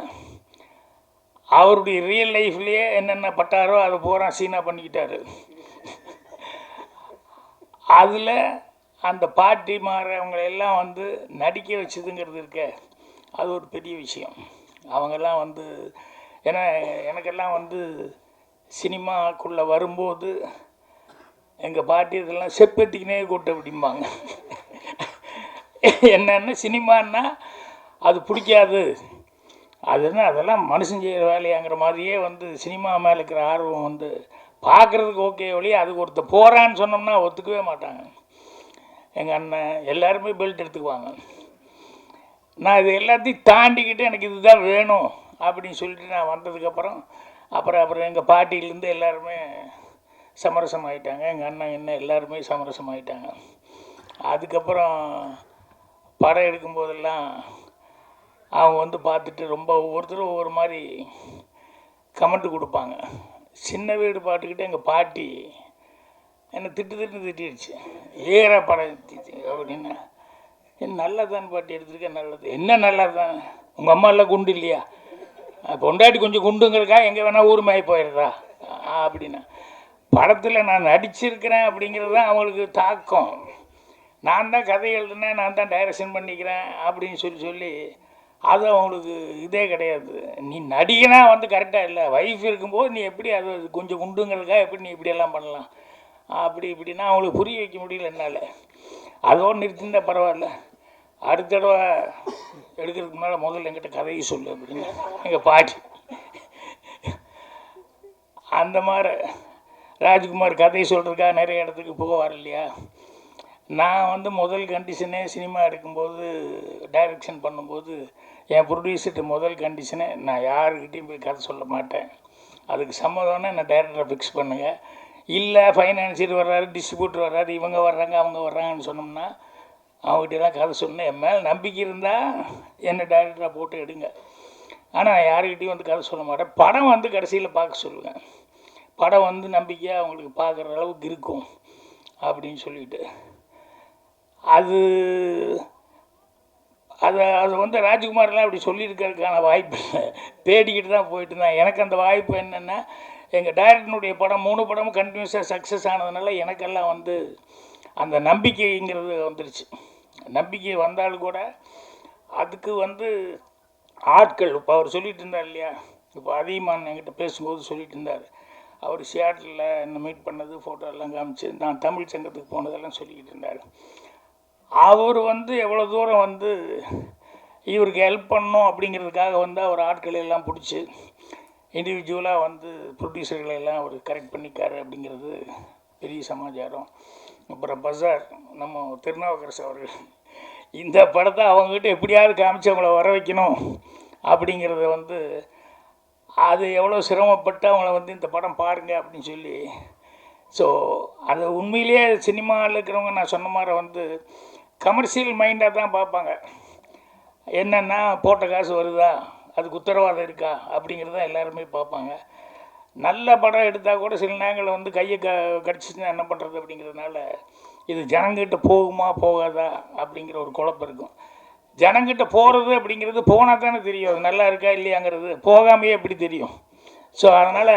அவருடைய ரியல் லைஃப்லேயே என்னென்ன பட்டாரோ அதை பூரா சீனாக பண்ணிக்கிட்டாரு. அதில் அந்த பாட்டி அவங்களெல்லாம் வந்து நடிக்க வச்சதுங்கிறது இருக்க, அது ஒரு பெரிய விஷயம். அவங்கெல்லாம் வந்து, ஏன்னா எனக்கெல்லாம் வந்து சினிமாக்குள்ளே வரும்போது எங்கள் பாட்டி இதெல்லாம் செப்பத்திக்கினே கூட்ட அப்படிம்பாங்க. என்னென்னா சினிமான்னா அது பிடிக்காது, அதெல்லாம் மனுஷன் செய்கிற வேலையாங்கிற மாதிரியே வந்து சினிமா மேலே இருக்கிற ஆர்வம் வந்து பார்க்குறதுக்கு ஓகே வழியே அதுக்கு ஒருத்தர் போகிறான்னு சொன்னோம்னா ஒத்துக்கவே மாட்டாங்க. எங்கள் அண்ணன் எல்லாருமே பெல்ட் எடுத்துக்குவாங்க. நான் இது எல்லாத்தையும் தாண்டிக்கிட்டு எனக்கு இதுதான் வேணும் அப்படின்னு சொல்லிட்டு நான் வந்ததுக்கப்புறம் அப்புறம் எங்கள் பாட்டியிலேருந்து எல்லாருமே சமரசம் ஆகிட்டாங்க. எங்கள் அண்ணன் என்ன எல்லாருமே சமரசம் ஆகிட்டாங்க. அதுக்கப்புறம் படம் எடுக்கும்போதெல்லாம் அவங்க வந்து பார்த்துட்டு ரொம்ப ஒவ்வொருத்தரும் ஒவ்வொரு மாதிரி கமெண்ட் கொடுப்பாங்க. சின்ன வீடு பாட்டுக்கிட்டு எங்கள் பாட்டி என்னை திட்டிடுச்சு, ஏற படம் அப்படின்னா. நல்லதான் பாட்டி எடுத்துருக்கேன், நல்லது என்ன நல்லது தான், உங்கள் அம்மா எல்லாம் குண்டு இல்லையா, பொண்டாட்டி கொஞ்சம் குண்டுங்கிறக்கா எங்கே வேணால் ஊர் மாறி போயிடுறா அப்படின்னா. படத்தில் நான் நடிச்சிருக்கிறேன் அப்படிங்கிறது தான் அவங்களுக்கு தாக்கம். நான் தான் கதை எழுதுனேன், நான் தான் டைரக்ஷன் பண்ணிக்கிறேன் அப்படின்னு சொல்லி அது அவங்களுக்கு இதே கிடையாது. நீ நடிகனாக வந்து கரெக்டாக இல்லை, ஒய்ஃப் இருக்கும்போது நீ எப்படி அது கொஞ்சம் குண்டுங்கிறதுக்காக எப்படி நீ இப்படியெல்லாம் பண்ணலாம் இப்படின்னா அவங்களுக்கு புரிய வைக்க முடியல என்னால். அதோடு நிறுத்திருந்தா பரவாயில்ல, அடுத்த தடவை எடுக்கிறதுக்கு முன்னால் முதல்ல என்கிட்ட கதையை சொல்லு அப்படின்னு எங்கள் பாட்டி. அந்த மாதிரி ராஜ்குமார் கதையை சொல்கிறதுக்காக நிறைய இடத்துக்கு போவார் இல்லையா. நான் வந்து முதல் கண்டிஷனே சினிமா எடுக்கும்போது டைரக்ஷன் பண்ணும்போது என் ப்ரொடியூசர்கிட்ட முதல் கண்டிஷனே, நான் யாருக்கிட்டையும் போய் கதை சொல்ல மாட்டேன், அதுக்கு சம்மதம்னா என்னை டைரக்டரை ஃபிக்ஸ் பண்ணுங்கள், இல்லை ஃபைனான்சியர் வர்றாரு, டிஸ்ட்ரிபியூட்டர் வர்றாரு, இவங்க வர்றாங்க அவங்க வர்றாங்கன்னு சொன்னோம்னா அவங்ககிட்டலாம் கதை சொன்னேன். என் மேலே நம்பிக்கை இருந்தால் என்னை டைரக்டராக போட்டு எடுங்க, ஆனால் நான் யாருக்கிட்டையும் வந்து கதை சொல்ல மாட்டேன். படம் வந்து கடைசியில் பார்க்க சொல்லுவேன், படம் வந்து நம்பிக்கையாக அவங்களுக்கு பார்க்குற அளவுக்கு இருக்கும் அப்படின்னு சொல்லிட்டு அது வந்து ராஜ்குமார்லாம் அப்படி சொல்லியிருக்கிறதுக்கான வாய்ப்பு இல்லை, தேடிக்கிட்டு தான் போயிட்டு இருந்தேன். எனக்கு அந்த வாய்ப்பு என்னென்னா, எங்கள் டைரக்டனுடைய படம் 3 படமும் கண்டினியூஸாக சக்ஸஸ் ஆனதுனால எனக்கெல்லாம் வந்து அந்த நம்பிக்கைங்கிறது வந்துருச்சு. நம்பிக்கை வந்தாலும் கூட அதுக்கு வந்து ஆட்கள், இப்போ அவர் சொல்லிகிட்டு இருந்தார் இல்லையா, இப்போ அதிகமான என்கிட்ட பேசும்போது சொல்லிகிட்டு இருந்தார், அவர் சியாட்டில் என்னை மீட் பண்ணது, ஃபோட்டோ எல்லாம் காமிச்சு நான் தமிழ் சங்கத்துக்கு போனதெல்லாம் சொல்லிக்கிட்டு இருந்தார். அவர் வந்து எவ்வளோ தூரம் வந்து இவருக்கு ஹெல்ப் பண்ணணும் அப்படிங்கிறதுக்காக வந்து அவர் ஆட்களை எல்லாம் பிடிச்சி இண்டிவிஜுவலாக வந்து ப்ரொடியூசர்களை எல்லாம் அவர் கரெக்ட் பண்ணிக்காரு அப்படிங்கிறது பெரிய சமாச்சாரம். அப்புறம் பஜார் நம்ம திருநாவுக்கரசு அவர்கள் இந்த படத்தை அவங்ககிட்ட எப்படியாவது காமிச்சு அவங்கள வர வைக்கணும் அப்படிங்கிறத வந்து அது எவ்வளோ சிரமப்பட்டு அவங்கள வந்து இந்த படம் பாருங்கள் அப்படின்னு சொல்லி. ஸோ அது உண்மையிலேயே சினிமாவில் இருக்கிறவங்க நான் சொன்ன மாதிரி வந்து கமர்ஷியல் மைண்டாக தான் பார்ப்பாங்க. என்னென்னா போட்ட காசு வருதா, அதுக்கு உத்தரவாதம் இருக்கா அப்படிங்கிறது தான் எல்லாருமே பார்ப்பாங்க. நல்ல படம் எடுத்தால் கூட சில நேரங்களில் வந்து கையை கடிச்சிச்சுன்னா என்ன பண்ணுறது அப்படிங்கிறதுனால இது ஜனங்கிட்ட போகுமா போகாதா அப்படிங்கிற ஒரு குழப்பம் இருக்கும். ஜனங்கிட்ட போகிறது அப்படிங்கிறது போனால் தானே தெரியும் அது நல்லா இருக்கா இல்லையாங்கிறது, போகாமையே எப்படி தெரியும். ஸோ அதனால்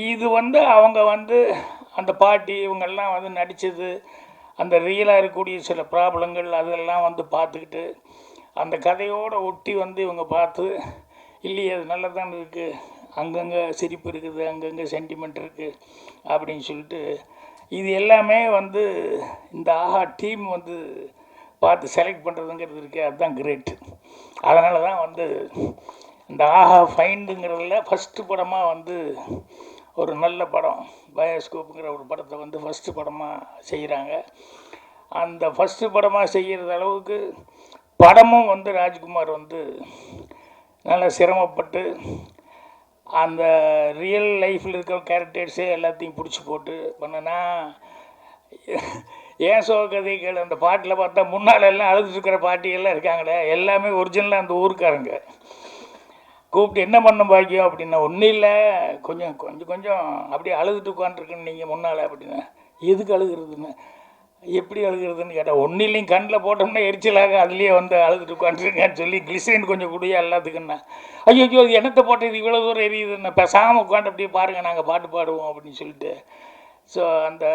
இது வந்து அவங்க வந்து அந்த பாட்டி இவங்கெல்லாம் வந்து நடித்தது, அந்த ரியலாக இருக்கக்கூடிய சில ப்ராப்ளங்கள் அதெல்லாம் வந்து பார்த்துக்கிட்டு அந்த கதையோடு ஒட்டி வந்து இவங்க பார்த்து இல்லையே அது நல்லா தான் இருக்குது, அங்கங்கே சிரிப்பு இருக்குது, அங்கங்கே சென்டிமெண்ட் இருக்குது அப்படின்னு சொல்லிட்டு இது எல்லாமே வந்து இந்த ஆஹா டீம் வந்து பார்த்து செலக்ட் பண்ணுறதுங்கிறது இருக்குது. அதுதான் கிரேட்டு. அதனால தான் வந்து இந்த ஆஹா ஃபைண்டுங்கிறதுல ஃபஸ்ட்டு படமாக வந்து ஒரு நல்ல படம் பயோஸ்கோப்புங்கிற ஒரு படத்தை வந்து ஃபஸ்ட்டு படமாக செய்கிறாங்க. அந்த ஃபஸ்ட்டு படமாக செய்கிறது அளவுக்கு படமும் வந்து ராஜ்குமார் வந்து நல்லா சிரமப்பட்டு அந்த ரியல் லைஃப்பில் இருக்கிற கேரக்டர்ஸே எல்லாத்தையும் பிடிச்சி போட்டு பண்ணனா. ஏன் சோகதைகள் அந்த பாட்டில் பார்த்தா முன்னால் எல்லாம் அழுதுட்டுருக்கிற பாட்டியெல்லாம் இருக்காங்களே, எல்லாமே ஒரிஜினலாக அந்த ஊருக்காரங்க. கூப்பிட்டு என்ன பண்ண பாக்கியம் அப்படின்னா, ஒன்றும் இல்லை கொஞ்சம் கொஞ்சம் கொஞ்சம் அப்படியே அழுதுட்டு உட்காந்துருக்குன்னு நீங்கள் முன்னால் அப்படின்னா, எதுக்கு அழுகிறதுன்னு, எப்படி அழுகிறதுன்னு கேட்டால், ஒன்றும் இல்லைங்க கண்ணில் போட்டோம்னா எரிச்சலாக அதுலேயே வந்து அழுதுட்டு உட்காந்துருக்கேன்னு சொல்லி கிளிசரின் கொஞ்சம் குடியா எல்லாத்துக்குன்னா, ஐயோ ஐயோ அது எண்ணத்தை போட்டது இவ்வளோ தூரம் எரியுதுன்னு, பேசாமல் உட்காந்து அப்படியே பாருங்கள் நாங்கள் பாட்டு பாடுவோம் அப்படின்னு சொல்லிட்டு. ஸோ அந்த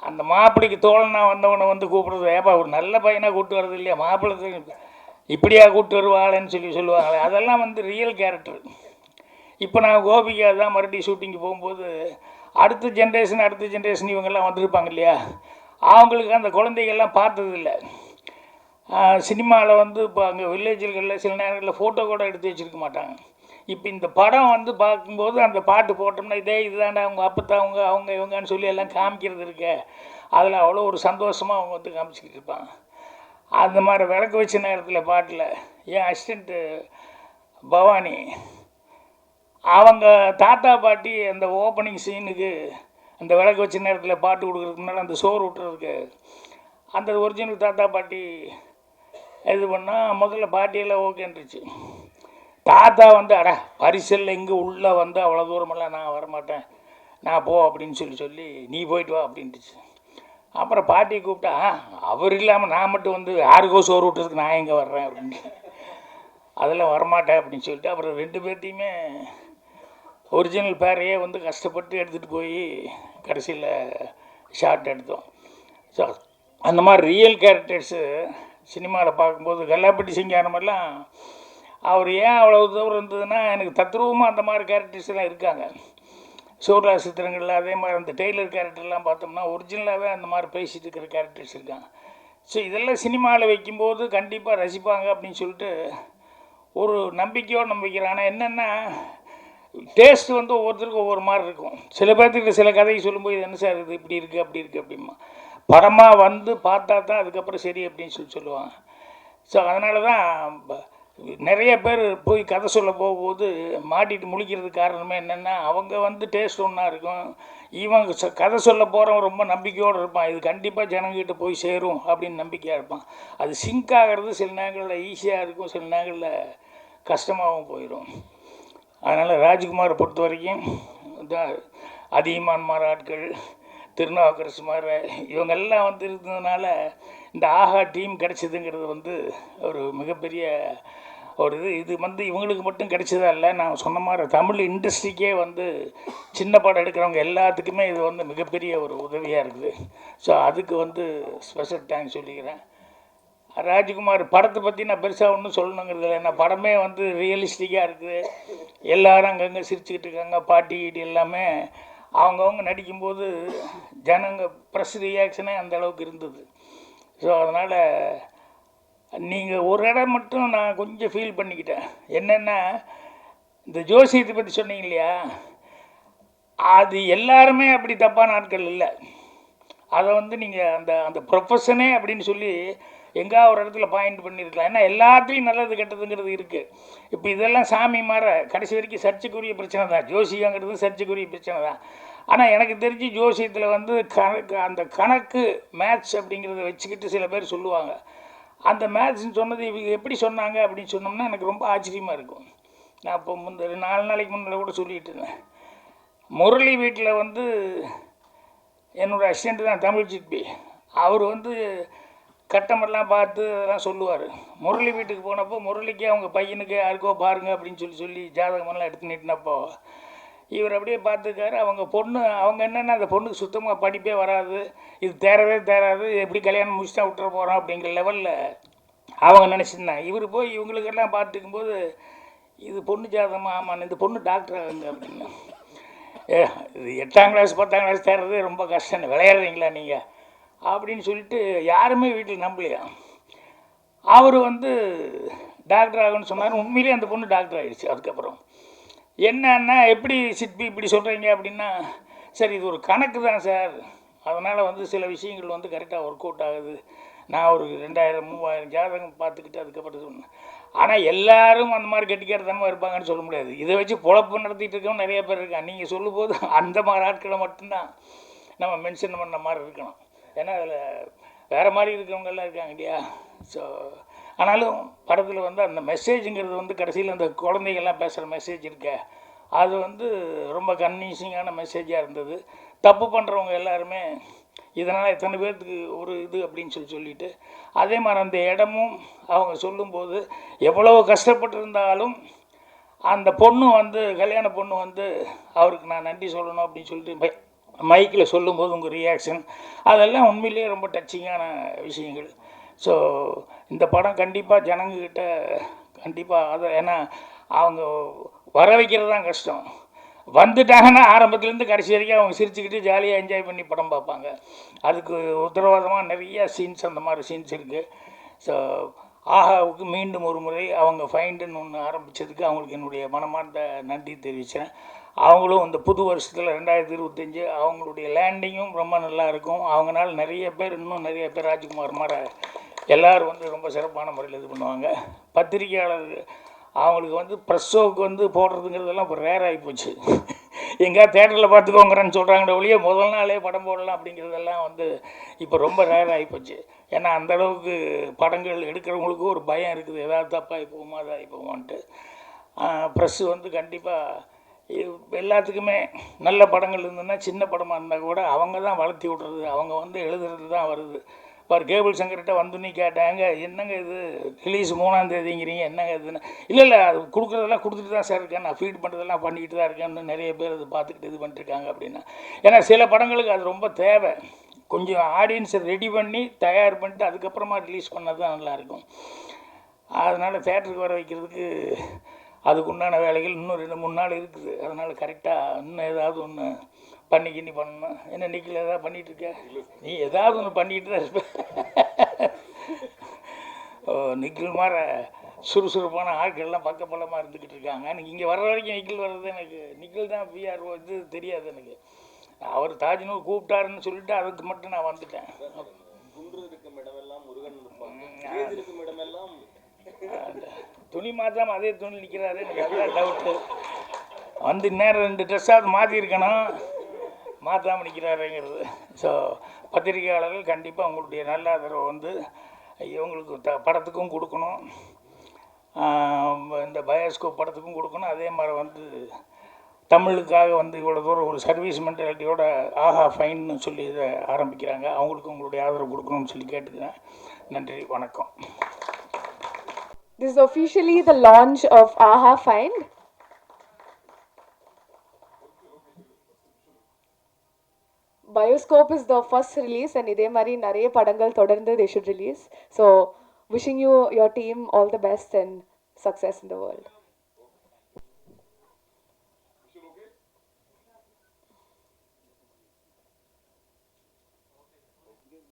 அந்த மாப்பிள்ளைக்கு தோழனா வந்தவனை வந்து கூப்பிடுறது, ஏப்பா ஒரு நல்ல பையனாக கூப்பிட்டு வர்றது இல்லையா, மாப்பிள்ளை இப்படியா கூப்பிட்டு வருவாளேன்னு சொல்லி சொல்லுவாங்களே, அதெல்லாம் வந்து ரியல் கேரக்டர். இப்போ நான் கோபிகா தான் மறுபடியும் ஷூட்டிங்கு போகும்போது அடுத்த ஜென்ரேஷன் இவங்கெல்லாம் வந்திருப்பாங்க இல்லையா, அவங்களுக்கு அந்த குழந்தைகள்லாம் பார்த்ததில்லை. சினிமாவில் வந்து இப்போ அங்கே வில்லேஜுகளில் சில நேரங்களில் ஃபோட்டோ கூட எடுத்து வச்சுருக்க மாட்டாங்க. இப்போ இந்த படம் வந்து பார்க்கும்போது அந்த பாட்டு போட்டோம்னா இதே இதுதாண்டா அவங்க அப்பத்தவங்க அவங்க இவங்கன்னு சொல்லி எல்லாம் காமிக்கிறது இருக்க, அதில் அவ்வளோ ஒரு சந்தோஷமாக அவங்க வந்து காமிச்சிக்கிட்டு இருப்பாங்க. அந்த மாதிரி விளக்கு வச்ச நேரத்தில் பாட்டில் என் அசிஸ்டண்ட்டு பவானி அவங்க தாத்தா பாட்டி அந்த ஓப்பனிங் சீனுக்கு அந்த விளக்கு வச்ச நேரத்தில் பாட்டு கொடுக்குறதுக்கு முன்னால் அந்த சோறு விட்டுறதுக்கு அந்த ஒரிஜினல் தாத்தா பாட்டி இது பண்ணால் முதல்ல பாட்டியெல்லாம் ஓகேன்றுச்சு. தாத்தா வந்து அடா பரிசலில் இங்கே உள்ளே வந்து அவ்வளோ தூரமெல்லாம் நான் வரமாட்டேன், நான் போ அப்படின்னு சொல்லி நீ போயிட்டு வா அப்படின்ட்டுச்சு. அப்புறம் பாட்டியை கூப்பிட்டா, அவர் இல்லாமல் நான் மட்டும் வந்து யாருக்கோ சோறு விட்டுறதுக்கு நான் எங்கே வர்றேன் அப்படின்ட்டு, அதெல்லாம் வரமாட்டேன் அப்படின்னு சொல்லிட்டு அப்புறம் 2 பேர்த்தையுமே ஒரிஜினல் பேரையே வந்து கஷ்டப்பட்டு எடுத்துகிட்டு போய் கடைசியில் ஷார்ட் எடுத்தோம். ஸோ அந்த மாதிரி ரியல் கேரக்டர்ஸு சினிமாவில் பார்க்கும்போது கல்லாப்பட்டி சிங்காரமெல்லாம் அவர் ஏன் அவ்வளோ தூரம் இருந்ததுன்னா, எனக்கு தத்ரூபமாக அந்த மாதிரி கேரக்டர்ஸ் எல்லாம் இருக்காங்க. சூர்யா சித்திரங்களில் அதே மாதிரி அந்த டெய்லர் கேரக்டர்லாம் பார்த்தோம்னா ஒரிஜினலாகவே அந்த மாதிரி பேசிகிட்டு இருக்கிற கேரக்டர்ஸ் இருக்காங்க. ஸோ இதெல்லாம் சினிமாவில் வைக்கும்போது கண்டிப்பாக ரசிப்பாங்க அப்படின்னு சொல்லிட்டு ஒரு நம்பிக்கையோடு நம்பிக்கிறேன். ஆனால் என்னென்னா டேஸ்ட் வந்து ஒவ்வொருத்தருக்கும் ஒவ்வொரு மாதிரி இருக்கும். சில பேர்த்துக்கு சில கதையை சொல்லும்போது இது என்ன சார் இது இப்படி இருக்குது அப்படி இருக்குது அப்படிமா, படமாக வந்து பார்த்தா தான் அதுக்கப்புறம் சரி அப்படின்னு சொல்லுவாங்க. ஸோ அதனால தான் நிறைய பேர் போய் கதை சொல்ல போகும்போது மாட்டிட்டு முழிக்கிறதுக்கு காரணமே என்னென்னா, அவங்க வந்து டேஸ்ட் ஒன்றா இருக்கும், இவங்க கதை சொல்ல போகிறவன் ரொம்ப நம்பிக்கையோடு இருப்பான், இது கண்டிப்பாக ஜனங்கிட்ட போய் சேரும் அப்படின்னு நம்பிக்கையாக இருப்பான். அது சிங்க் ஆகிறது சில நேரங்களில் ஈஸியாக இருக்கும், சில நேரங்களில் கஷ்டமாகவும் போயிடும். அதனால் ராஜ்குமாரை பொறுத்த வரைக்கும் இந்த அதிகமான மாதிரி ஆட்கள், திருநாவுக்கரசு மாதிரி இவங்கெல்லாம் வந்து இருந்ததுனால இந்த ஆஹா டீம் கிடச்சிதுங்கிறது வந்து ஒரு மிகப்பெரிய ஒரு இது வந்து இவங்களுக்கு மட்டும் கிடைச்சதா இல்லை, நான் சொன்ன மாதிரி தமிழ் இண்டஸ்ட்ரிக்கே வந்து சின்ன படம் எடுக்கிறவங்க எல்லாத்துக்குமே இது வந்து மிகப்பெரிய ஒரு உதவியாக இருக்குது. ஸோ அதுக்கு வந்து ஸ்பெஷல் தேங்க்ஸ் சொல்லிக்கிறேன். ராஜ்குமார் படத்தை பற்றி நான் பெருசாக ஒன்றும் சொல்லணுங்கிறது இல்லை. ஏன்னா படமே வந்து ரியலிஸ்டிக்காக இருக்குது. எல்லாரும் அங்கங்கே சிரிச்சுக்கிட்டு இருக்காங்க. பாட்டி கீட்டி எல்லாமே அவங்கவுங்க நடிக்கும்போது ஜனங்க ப்ரெஸ் ரியாக்ஷனே அந்த அளவுக்கு இருந்தது. ஸோ அதனால் நீங்கள் ஒரு இடம் மட்டும் நான் கொஞ்சம் ஃபீல் பண்ணிக்கிட்டேன். என்னென்னா இந்த ஜோசியத்தை பற்றி சொன்னீங்க இல்லையா, அது எல்லாருமே அப்படி தப்பான ஆட்கள் இல்லை. அதை வந்து நீங்கள் அந்த அந்த ப்ரொஃபஷனே அப்படின்னு சொல்லி எங்கேயா ஒரு இடத்துல பாயிண்ட் பண்ணியிருக்கலாம். ஏன்னா எல்லாத்துலேயும் நல்லது கெட்டதுங்கிறது இருக்குது. இப்போ இதெல்லாம் சாமி மாற கடைசி வரைக்கும் சர்ச்சைக்குரிய பிரச்சனை தான். ஜோசியங்கிறது சர்ச்சைக்குரிய பிரச்சனை தான். ஆனால் எனக்கு தெரிஞ்சு ஜோசியத்தில் வந்து அந்த கணக்கு மேத்ஸ் அப்படிங்கிறத வச்சுக்கிட்டு சில பேர் சொல்லுவாங்க. அந்த மேத்ஸ்ன்னு சொன்னது இவங்க எப்படி சொன்னாங்க அப்படின்னு சொன்னோம்னா எனக்கு ரொம்ப ஆச்சரியமாக இருக்கும். நான் இப்போ 4 நாளைக்கு முன்னால் கூட சொல்லிகிட்டு இருந்தேன். முரளி வீட்டில் வந்து என்னோடய அசிஸ்டண்ட் தான் தமிழ் சிற்பி. அவர் வந்து கட்டமெல்லாம் பார்த்து அதெல்லாம் சொல்லுவார். முரளி வீட்டுக்கு போனப்போ முரளிக்கு அவங்க பையனுக்கு யாருக்கோ பாருங்க அப்படின்னு சொல்லி ஜாதகமெல்லாம் எடுத்து நீட்டினப்போ இவர் அப்படியே பார்த்துக்காரு. அவங்க பொண்ணு அவங்க என்னென்னா அந்த பொண்ணுக்கு சுத்தமாக படிப்பே வராது, இது தேராது, எப்படி கல்யாணம் முடிச்சுட்டா விட்டுற போகிறோம் அப்படிங்கிற லெவலில் அவங்க நினச்சிருந்தாங்க. இவர் போய் இவங்களுக்கெல்லாம் பார்த்துக்கும்போது இது பொண்ணு ஜாதகமாக, ஆமாம் இந்த பொண்ணு டாக்டர் ஆகுங்க அப்படின்னு. இது 8ஆம் கிளாஸ் 10ஆம் கிளாஸ் தேர்றது ரொம்ப கஷ்டம், விளையாடுறீங்களா நீங்கள் அப்படின்னு சொல்லிட்டு யாருமே வீட்டில் நம்பலையா. அவர் வந்து டாக்டர் ஆகுன்னு சொன்னார். உண்மையிலே அந்த பொண்ணு டாக்டர் ஆகிடுச்சு. அதுக்கப்புறம் என்னன்னா எப்படி சிற்பி இப்படி சொல்கிறீங்க அப்படின்னா, சரி இது ஒரு கணக்கு தான் சார், அதனால் வந்து சில விஷயங்கள் வந்து கரெக்டாக ஒர்க் அவுட் ஆகுது. நான் ஒரு 2000-3000 ஜாதகம் பார்த்துக்கிட்டு அதுக்கப்புறம் சொன்னேன். ஆனால் எல்லாரும் அந்த மாதிரி கெட்டிக்காரத்தனமாக இருப்பாங்கன்னு சொல்ல முடியாது. இதை வச்சு பொழப்பு நடத்திட்டு இருக்கவங்க நிறைய பேர் இருக்காங்க. நீங்கள் சொல்லும்போது அந்த மாதிரி ஆட்களை மட்டும்தான் நம்ம மென்ஷன் பண்ண மாதிரி இருக்கணும். ஏன்னா அதில் வேறு மாதிரி இருக்கிறவங்கெல்லாம் இருக்காங்க இல்லையா. ஸோ ஆனாலும் படத்தில் வந்து அந்த மெசேஜுங்கிறது வந்து கடைசியில் அந்த குழந்தைகள்லாம் பேசுகிற மெசேஜ் இருக்க, அது வந்து ரொம்ப கன்வின்சிங்கான மெசேஜாக இருந்தது. தப்பு பண்ணுறவங்க எல்லாருமே இதனால் எத்தனை பேர்த்துக்கு ஒரு இது அப்படின்னு சொல்லிட்டு அதே மாதிரி அந்த இடமும் அவங்க சொல்லும்போது எவ்வளோ கஷ்டப்பட்டிருந்தாலும் அந்த பொண்ணு வந்து கல்யாண பொண்ணு வந்து அவருக்கு நான் நன்றி சொல்லணும் அப்படின்னு சொல்லிட்டு மைக்கில் சொல்லும்போது உங்கள் ரியாக்ஷன் அதெல்லாம் உண்மையிலேயே ரொம்ப டச்சிங்கான விஷயங்கள். ஸோ இந்த படம் கண்டிப்பாக ஜனங்கக்கிட்ட கண்டிப்பாக அதை, ஏன்னா அவங்க வர வைக்கிறது தான் கஷ்டம், வந்துட்டாங்கன்னா ஆரம்பத்துலேருந்து கடைசி வரைக்கும் அவங்க சிரிச்சுக்கிட்டு ஜாலியாக என்ஜாய் பண்ணி படம் பார்ப்பாங்க. அதுக்கு உத்தரவாதமாக நிறைய சீன்ஸ் அந்த மாதிரி சீன்ஸ் இருக்குது. ஸோ ஆஹாவுக்கு மீண்டும் ஒரு முறை அவங்க ஃபைண்டுன்னு ஒன்று ஆரம்பித்ததுக்கு அவங்களுக்கு என்னுடைய மனமார்ந்த நன்றி தெரிவித்தேன். அவங்களும் இந்த புது வருஷத்தில் 2025 அவங்களுடைய லேண்டிங்கும் ரொம்ப நல்லா இருக்கும். அவங்களால இன்னும் நிறைய பேர் ராஜ்குமார் மாதிரி எல்லோரும் வந்து ரொம்ப சிறப்பான முறையில் இது பண்ணுவாங்க. பத்திரிகையாளர் அவங்களுக்கு வந்து ப்ரெஸ் ஷோவுக்கு வந்து போடுறதுங்கிறதெல்லாம் இப்போ ரேர் ஆகிப்போச்சு. எங்கேயா தேட்டரில் பார்த்துக்கோங்கிறேன்னு சொல்கிறாங்களே ஒழிய முதல் நாளே படம் போடலாம் அப்படிங்கிறதெல்லாம் வந்து இப்போ ரொம்ப ரேர் ஆகிப்போச்சு. ஏன்னா அந்தளவுக்கு படங்கள் எடுக்கிறவங்களுக்கும் ஒரு பயம் இருக்குது, ஏதாவது தப்பாகி போகுமா அதாகி போகுமான்ட்டு. ப்ரெஸ்ஸு வந்து கண்டிப்பாக எல்லாத்துக்குமே நல்ல படங்கள் இருந்ததுன்னா சின்ன படமாக இருந்தால் கூட அவங்க தான் வளர்த்தி விட்றது, அவங்க வந்து எழுதுறது தான் வருது. இப்போ கேபிள் சங்கர்கிட்ட வந்து நீ கேட்டாங்க, என்னங்க இது ரிலீஸ் 3ஆம் தேதிங்கிறீங்க, என்னங்க இதுன்னு. இல்லை அது கொடுக்குறதெல்லாம் கொடுத்துட்டு தான் சார் இருக்கேன், நான் ஃபீட் பண்ணுறதெல்லாம் பண்ணிக்கிட்டு தான் இருக்கேன்னு நிறைய பேர் அது பார்த்துக்கிட்டு இது பண்ணிட்டுருக்காங்க அப்படின்னா. ஏன்னா சில படங்களுக்கு அது ரொம்ப தேவை, கொஞ்சம் ஆடியன்ஸை ரெடி பண்ணி தயார் பண்ணிட்டு அதுக்கப்புறமா ரிலீஸ் பண்ணது தான் நல்லாயிருக்கும். அதனால் தேட்டருக்கு வர வைக்கிறதுக்கு அதுக்குண்டான வேலைகள் இன்னும் 2-3 நாள் இருக்குது. அதனால் கரெக்டாக இன்னும் ஏதாவது ஒன்று பண்ணி பண்ணணும். என்ன நிக்கில் ஏதாவது பண்ணிகிட்ருக்க, நீ ஏதாவது ஒன்று பண்ணிக்கிட்டு தான் இருப்ப. நிக்கில் மாதிரி சுறுசுறுப்பான ஆட்கள்லாம் பக்கபலமாக இருந்துக்கிட்டு இருக்காங்க. எனக்கு இங்கே வர்ற வரைக்கும் நிக்கில் வர்றது எனக்கு நிக்கில் தான் பிஆர்ஓ இது தெரியாது எனக்கு. அவர் தாஜ்னூர் கூப்பிட்டாருன்னு சொல்லிட்டு அதுக்கு மட்டும் நான் வந்துட்டேன். துணி மாற்றாமல் அதே துணி நிற்கிறாரு, எனக்கு அதுதான் டவுட்டு. வந்து இந்நேரம் 2 ட்ரெஸ்ஸாவது மாற்றிருக்கணும், மாற்றாமல் நிற்கிறாருங்கிறது. ஸோ பத்திரிகையாளர்கள் கண்டிப்பாக உங்களுடைய நல்ல ஆதரவை வந்து இவங்களுக்கு படத்துக்கும் கொடுக்கணும், இந்த பயோஸ்கோப் படத்துக்கும் கொடுக்கணும். அதே மாதிரி வந்து தமிழுக்காக வந்து இவ்வளோ தூரம் ஒரு சர்வீஸ் மென்டாலிட்டியோட ஆஹா ஃபைன்னு சொல்லி இதை ஆரம்பிக்கிறாங்க, அவங்களுக்கு உங்களுடைய ஆதரவு கொடுக்கணும்னு சொல்லி கேட்டுக்கிறேன். நன்றி, வணக்கம். This is officially the launch of AHA Find. Bioscope is the first release and இதே மாதிரி நிறைய படங்கள் தொடர்ந்து they should release. So wishing you, your team, all the best and success in the world.